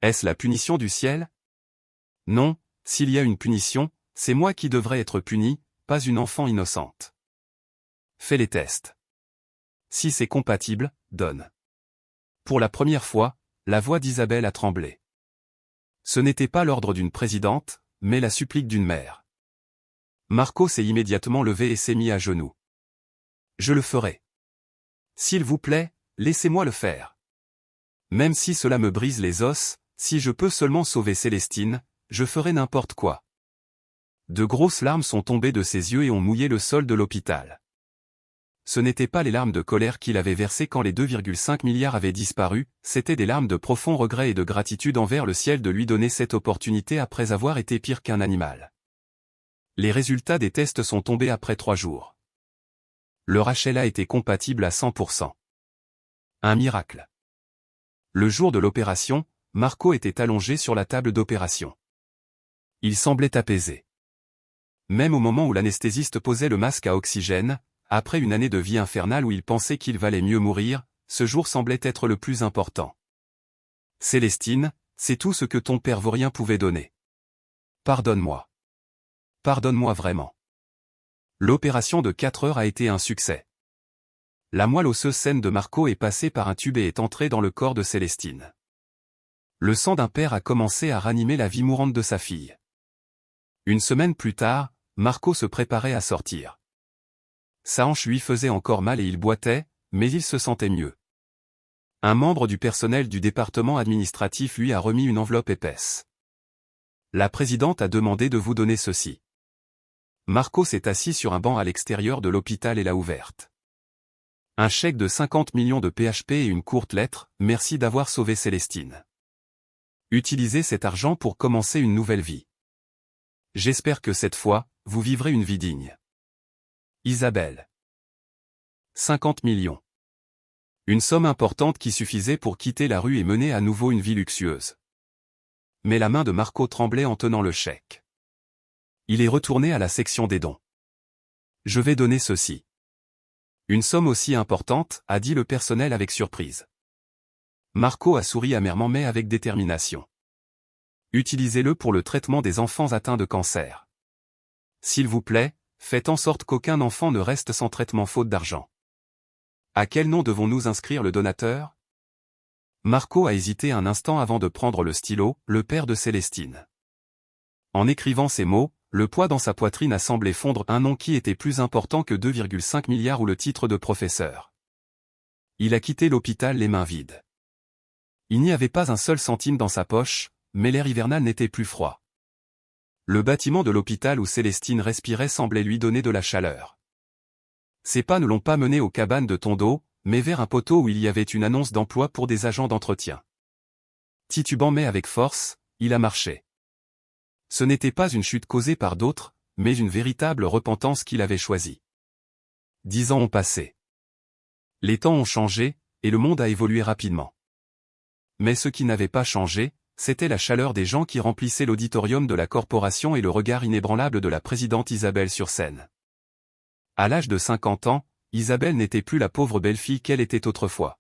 Est-ce la punition du ciel? Non, s'il y a une punition, c'est moi qui devrais être puni, pas une enfant innocente. Fais les tests. Si c'est compatible, donne. Pour la première fois, la voix d'Isabelle a tremblé. Ce n'était pas l'ordre d'une présidente, mais la supplique d'une mère. Marco s'est immédiatement levé et s'est mis à genoux. Je le ferai. S'il vous plaît, laissez-moi le faire. Même si cela me brise les os, si je peux seulement sauver Célestine, je ferai n'importe quoi. De grosses larmes sont tombées de ses yeux et ont mouillé le sol de l'hôpital. Ce n'étaient pas les larmes de colère qu'il avait versées quand les 2,5 milliards avaient disparu, c'étaient des larmes de profond regret et de gratitude envers le ciel de lui donner cette opportunité après avoir été pire qu'un animal. Les résultats des tests sont tombés après 3 jours. Leur HLA était compatible à 100%. Un miracle. Le jour de l'opération, Marco était allongé sur la table d'opération. Il semblait apaisé. Même au moment où l'anesthésiste posait le masque à oxygène, après une année de vie infernale où il pensait qu'il valait mieux mourir, ce jour semblait être le plus important. Célestine, c'est tout ce que ton père vaurien pouvait donner. Pardonne-moi. Pardonne-moi vraiment. L'opération de 4 heures a été un succès. La moelle osseuse saine de Marco est passée par un tube et est entrée dans le corps de Célestine. Le sang d'un père a commencé à ranimer la vie mourante de sa fille. Une semaine plus tard, Marco se préparait à sortir. Sa hanche lui faisait encore mal et il boitait, mais il se sentait mieux. Un membre du personnel du département administratif lui a remis une enveloppe épaisse. La présidente a demandé de vous donner ceci. Marco s'est assis sur un banc à l'extérieur de l'hôpital et l'a ouverte. Un chèque de 50 millions de PHP et une courte lettre, merci d'avoir sauvé Célestine. Utilisez cet argent pour commencer une nouvelle vie. J'espère que cette fois, vous vivrez une vie digne. Isabelle. 50 millions. Une somme importante qui suffisait pour quitter la rue et mener à nouveau une vie luxueuse. Mais la main de Marco tremblait en tenant le chèque. Il est retourné à la section des dons. Je vais donner ceci. Une somme aussi importante, a dit le personnel avec surprise. Marco a souri amèrement mais avec détermination. Utilisez-le pour le traitement des enfants atteints de cancer. S'il vous plaît, faites en sorte qu'aucun enfant ne reste sans traitement faute d'argent. À quel nom devons-nous inscrire le donateur? Marco a hésité un instant avant de prendre le stylo, le père de Célestine. En écrivant ces mots, le poids dans sa poitrine a semblé fondre, un nom qui était plus important que 2,5 milliards ou le titre de professeur. Il a quitté l'hôpital les mains vides. Il n'y avait pas un seul centime dans sa poche, mais l'air hivernal n'était plus froid. Le bâtiment de l'hôpital où Célestine respirait semblait lui donner de la chaleur. Ses pas ne l'ont pas mené aux cabanes de Tondo, mais vers un poteau où il y avait une annonce d'emploi pour des agents d'entretien. Titubant mais avec force, il a marché. Ce n'était pas une chute causée par d'autres, mais une véritable repentance qu'il avait choisie. 10 ans ont passé. Les temps ont changé, et le monde a évolué rapidement. Mais ce qui n'avait pas changé, c'était la chaleur des gens qui remplissaient l'auditorium de la corporation et le regard inébranlable de la présidente Isabelle sur scène. À l'âge de 50 ans, Isabelle n'était plus la pauvre belle-fille qu'elle était autrefois.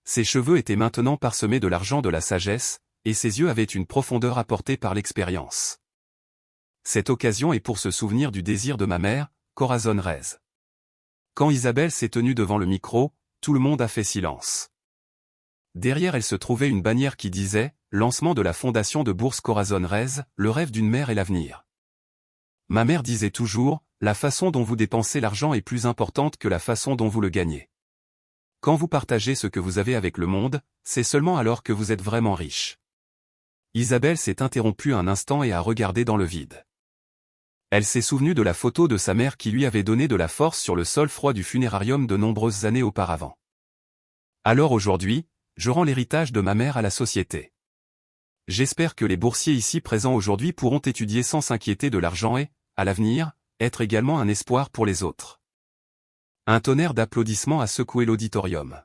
Ses cheveux étaient maintenant parsemés de l'argent de la sagesse, et ses yeux avaient une profondeur apportée par l'expérience. Cette occasion est pour se souvenir du désir de ma mère, Corazon Reyes. Quand Isabelle s'est tenue devant le micro, tout le monde a fait silence. Derrière elle se trouvait une bannière qui disait « Lancement de la fondation de bourse Corazon Reyes, le rêve d'une mère et l'avenir ». Ma mère disait toujours « La façon dont vous dépensez l'argent est plus importante que la façon dont vous le gagnez. Quand vous partagez ce que vous avez avec le monde, c'est seulement alors que vous êtes vraiment riche. » Isabelle s'est interrompue un instant et a regardé dans le vide. Elle s'est souvenue de la photo de sa mère qui lui avait donné de la force sur le sol froid du funérarium de nombreuses années auparavant. Alors aujourd'hui, je rends l'héritage de ma mère à la société. J'espère que les boursiers ici présents aujourd'hui pourront étudier sans s'inquiéter de l'argent et, à l'avenir, être également un espoir pour les autres. Un tonnerre d'applaudissements a secoué l'auditorium.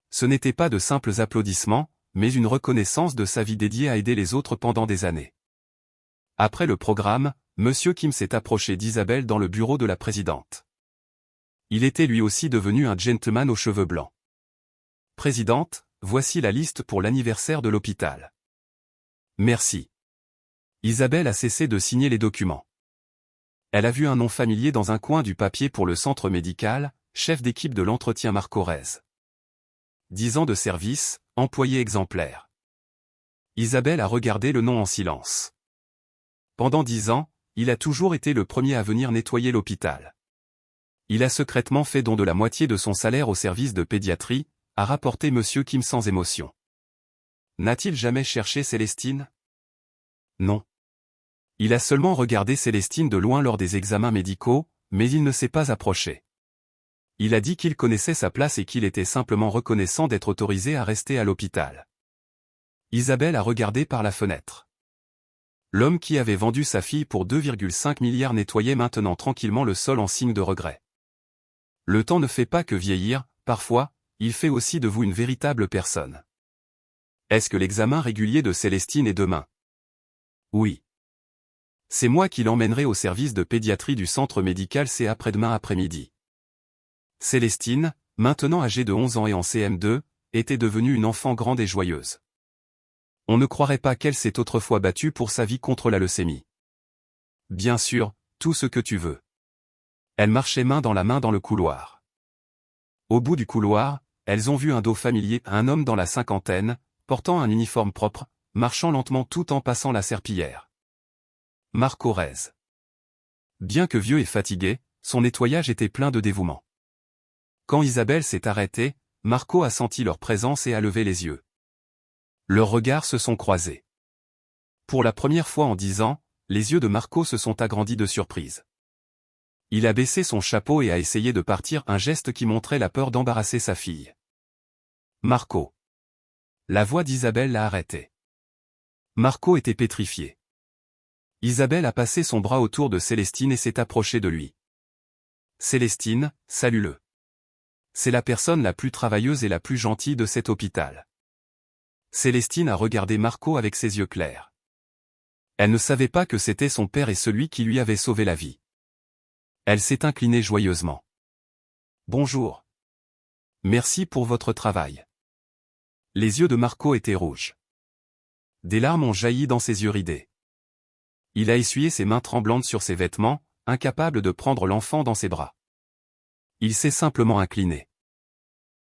Ce n'était pas de simples applaudissements, mais une reconnaissance de sa vie dédiée à aider les autres pendant des années. Après le programme, M. Kim s'est approché d'Isabelle dans le bureau de la présidente. Il était lui aussi devenu un gentleman aux cheveux blancs. Présidente, voici la liste pour l'anniversaire de l'hôpital. Merci. Isabelle a cessé de signer les documents. Elle a vu un nom familier dans un coin du papier pour le centre médical, chef d'équipe de l'entretien Marco Reyes. 10 ans de service, employé exemplaire. Isabelle a regardé le nom en silence. Pendant 10 ans, il a toujours été le premier à venir nettoyer l'hôpital. Il a secrètement fait don de la moitié de son salaire au service de pédiatrie, a rapporté M. Kim sans émotion. N'a-t-il jamais cherché Célestine? Non. Il a seulement regardé Célestine de loin lors des examens médicaux, mais il ne s'est pas approché. Il a dit qu'il connaissait sa place et qu'il était simplement reconnaissant d'être autorisé à rester à l'hôpital. Isabelle a regardé par la fenêtre. L'homme qui avait vendu sa fille pour 2,5 milliards nettoyait maintenant tranquillement le sol en signe de regret. Le temps ne fait pas que vieillir, parfois, il fait aussi de vous une véritable personne. Est-ce que l'examen régulier de Célestine est demain? Oui. C'est moi qui l'emmènerai au service de pédiatrie du centre médical, c'est après-demain après-midi. Célestine, maintenant âgée de 11 ans et en CM2, était devenue une enfant grande et joyeuse. On ne croirait pas qu'elle s'est autrefois battue pour sa vie contre la leucémie. Bien sûr, tout ce que tu veux. Elles marchaient main dans le couloir. Au bout du couloir, elles ont vu un dos familier, un homme dans la cinquantaine, portant un uniforme propre, marchant lentement tout en passant la serpillière. Marco Rez. Bien que vieux et fatigué, son nettoyage était plein de dévouement. Quand Isabelle s'est arrêtée, Marco a senti leur présence et a levé les yeux. Leurs regards se sont croisés. Pour la première fois en 10 ans, les yeux de Marco se sont agrandis de surprise. Il a baissé son chapeau et a essayé de partir, un geste qui montrait la peur d'embarrasser sa fille. Marco. La voix d'Isabelle l'a arrêté. Marco était pétrifié. Isabelle a passé son bras autour de Célestine et s'est approchée de lui. Célestine, salue-le. C'est la personne la plus travailleuse et la plus gentille de cet hôpital. Célestine a regardé Marco avec ses yeux clairs. Elle ne savait pas que c'était son père et celui qui lui avait sauvé la vie. Elle s'est inclinée joyeusement. Bonjour. Merci pour votre travail. Les yeux de Marco étaient rouges. Des larmes ont jailli dans ses yeux ridés. Il a essuyé ses mains tremblantes sur ses vêtements, incapable de prendre l'enfant dans ses bras. Il s'est simplement incliné.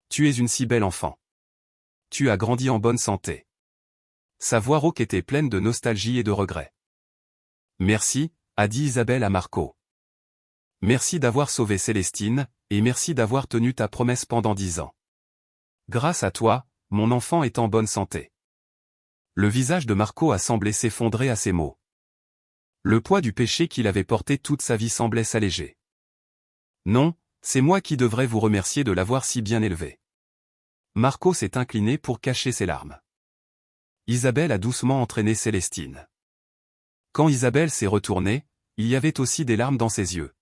Tu es une si belle enfant. Tu as grandi en bonne santé. Sa voix rauque était pleine de nostalgie et de regret. Merci, a dit Isabelle à Marco. Merci d'avoir sauvé Célestine, et merci d'avoir tenu ta promesse pendant 10 ans. Grâce à toi, mon enfant est en bonne santé. Le visage de Marco a semblé s'effondrer à ces mots. Le poids du péché qu'il avait porté toute sa vie semblait s'alléger. Non, c'est moi qui devrais vous remercier de l'avoir si bien élevé. Marco s'est incliné pour cacher ses larmes. Isabelle a doucement entraîné Célestine. Quand Isabelle s'est retournée, il y avait aussi des larmes dans ses yeux.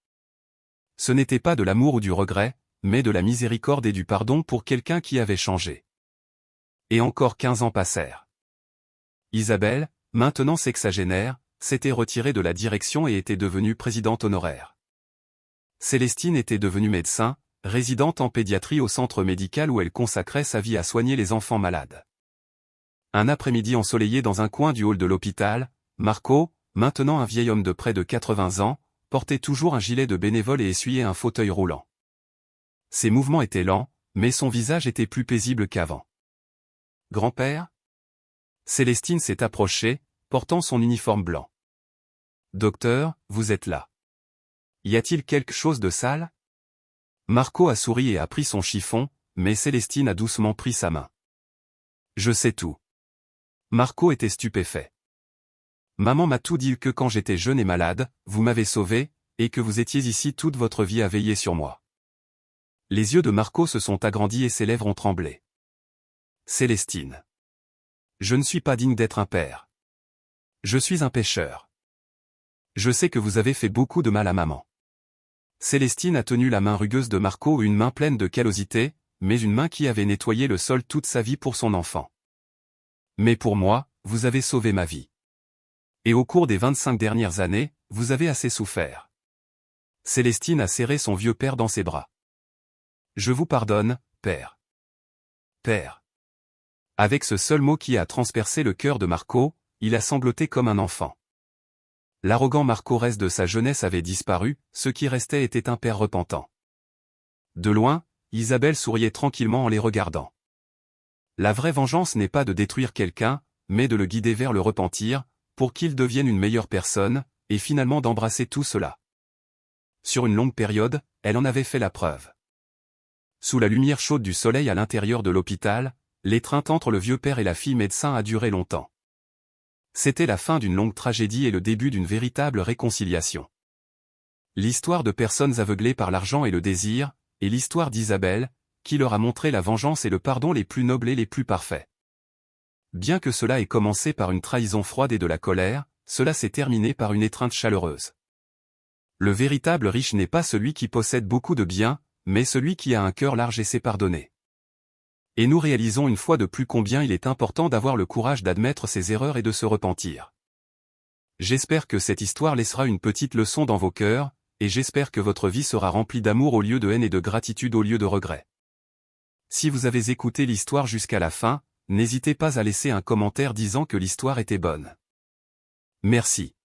Ce n'était pas de l'amour ou du regret, mais de la miséricorde et du pardon pour quelqu'un qui avait changé. Et encore 15 ans passèrent. Isabelle, maintenant sexagénaire, s'était retirée de la direction et était devenue présidente honoraire. Célestine était devenue médecin, résidente en pédiatrie au centre médical où elle consacrait sa vie à soigner les enfants malades. Un après-midi ensoleillé dans un coin du hall de l'hôpital, Marco, maintenant un vieil homme de près de 80 ans, portait toujours un gilet de bénévole et essuyait un fauteuil roulant. Ses mouvements étaient lents, mais son visage était plus paisible qu'avant. « Grand-père » Célestine s'est approchée, portant son uniforme blanc. « Docteur, vous êtes là. Y a-t-il quelque chose de sale » Marco a souri et a pris son chiffon, mais Célestine a doucement pris sa main. « Je sais tout. » Marco était stupéfait. Maman m'a tout dit que quand j'étais jeune et malade, vous m'avez sauvé, et que vous étiez ici toute votre vie à veiller sur moi. Les yeux de Marco se sont agrandis et ses lèvres ont tremblé. Célestine. Je ne suis pas digne d'être un père. Je suis un pécheur. Je sais que vous avez fait beaucoup de mal à maman. Célestine a tenu la main rugueuse de Marco, une main pleine de callosité, mais une main qui avait nettoyé le sol toute sa vie pour son enfant. Mais pour moi, vous avez sauvé ma vie. Et au cours des 25 dernières années, vous avez assez souffert. Célestine a serré son vieux père dans ses bras. Je vous pardonne, père. Père. Avec ce seul mot qui a transpercé le cœur de Marco, il a sangloté comme un enfant. L'arrogant Marco Rez de sa jeunesse avait disparu, ce qui restait était un père repentant. De loin, Isabelle souriait tranquillement en les regardant. La vraie vengeance n'est pas de détruire quelqu'un, mais de le guider vers le repentir, pour qu'il devienne une meilleure personne, et finalement d'embrasser tout cela. Sur une longue période, elle en avait fait la preuve. Sous la lumière chaude du soleil à l'intérieur de l'hôpital, l'étreinte entre le vieux père et la fille médecin a duré longtemps. C'était la fin d'une longue tragédie et le début d'une véritable réconciliation. L'histoire de personnes aveuglées par l'argent et le désir, et l'histoire d'Isabelle, qui leur a montré la vengeance et le pardon les plus nobles et les plus parfaits. Bien que cela ait commencé par une trahison froide et de la colère, cela s'est terminé par une étreinte chaleureuse. Le véritable riche n'est pas celui qui possède beaucoup de biens, mais celui qui a un cœur large et sait pardonner. Et nous réalisons une fois de plus combien il est important d'avoir le courage d'admettre ses erreurs et de se repentir. J'espère que cette histoire laissera une petite leçon dans vos cœurs, et j'espère que votre vie sera remplie d'amour au lieu de haine et de gratitude au lieu de regret. Si vous avez écouté l'histoire jusqu'à la fin, n'hésitez pas à laisser un commentaire disant que l'histoire était bonne. Merci.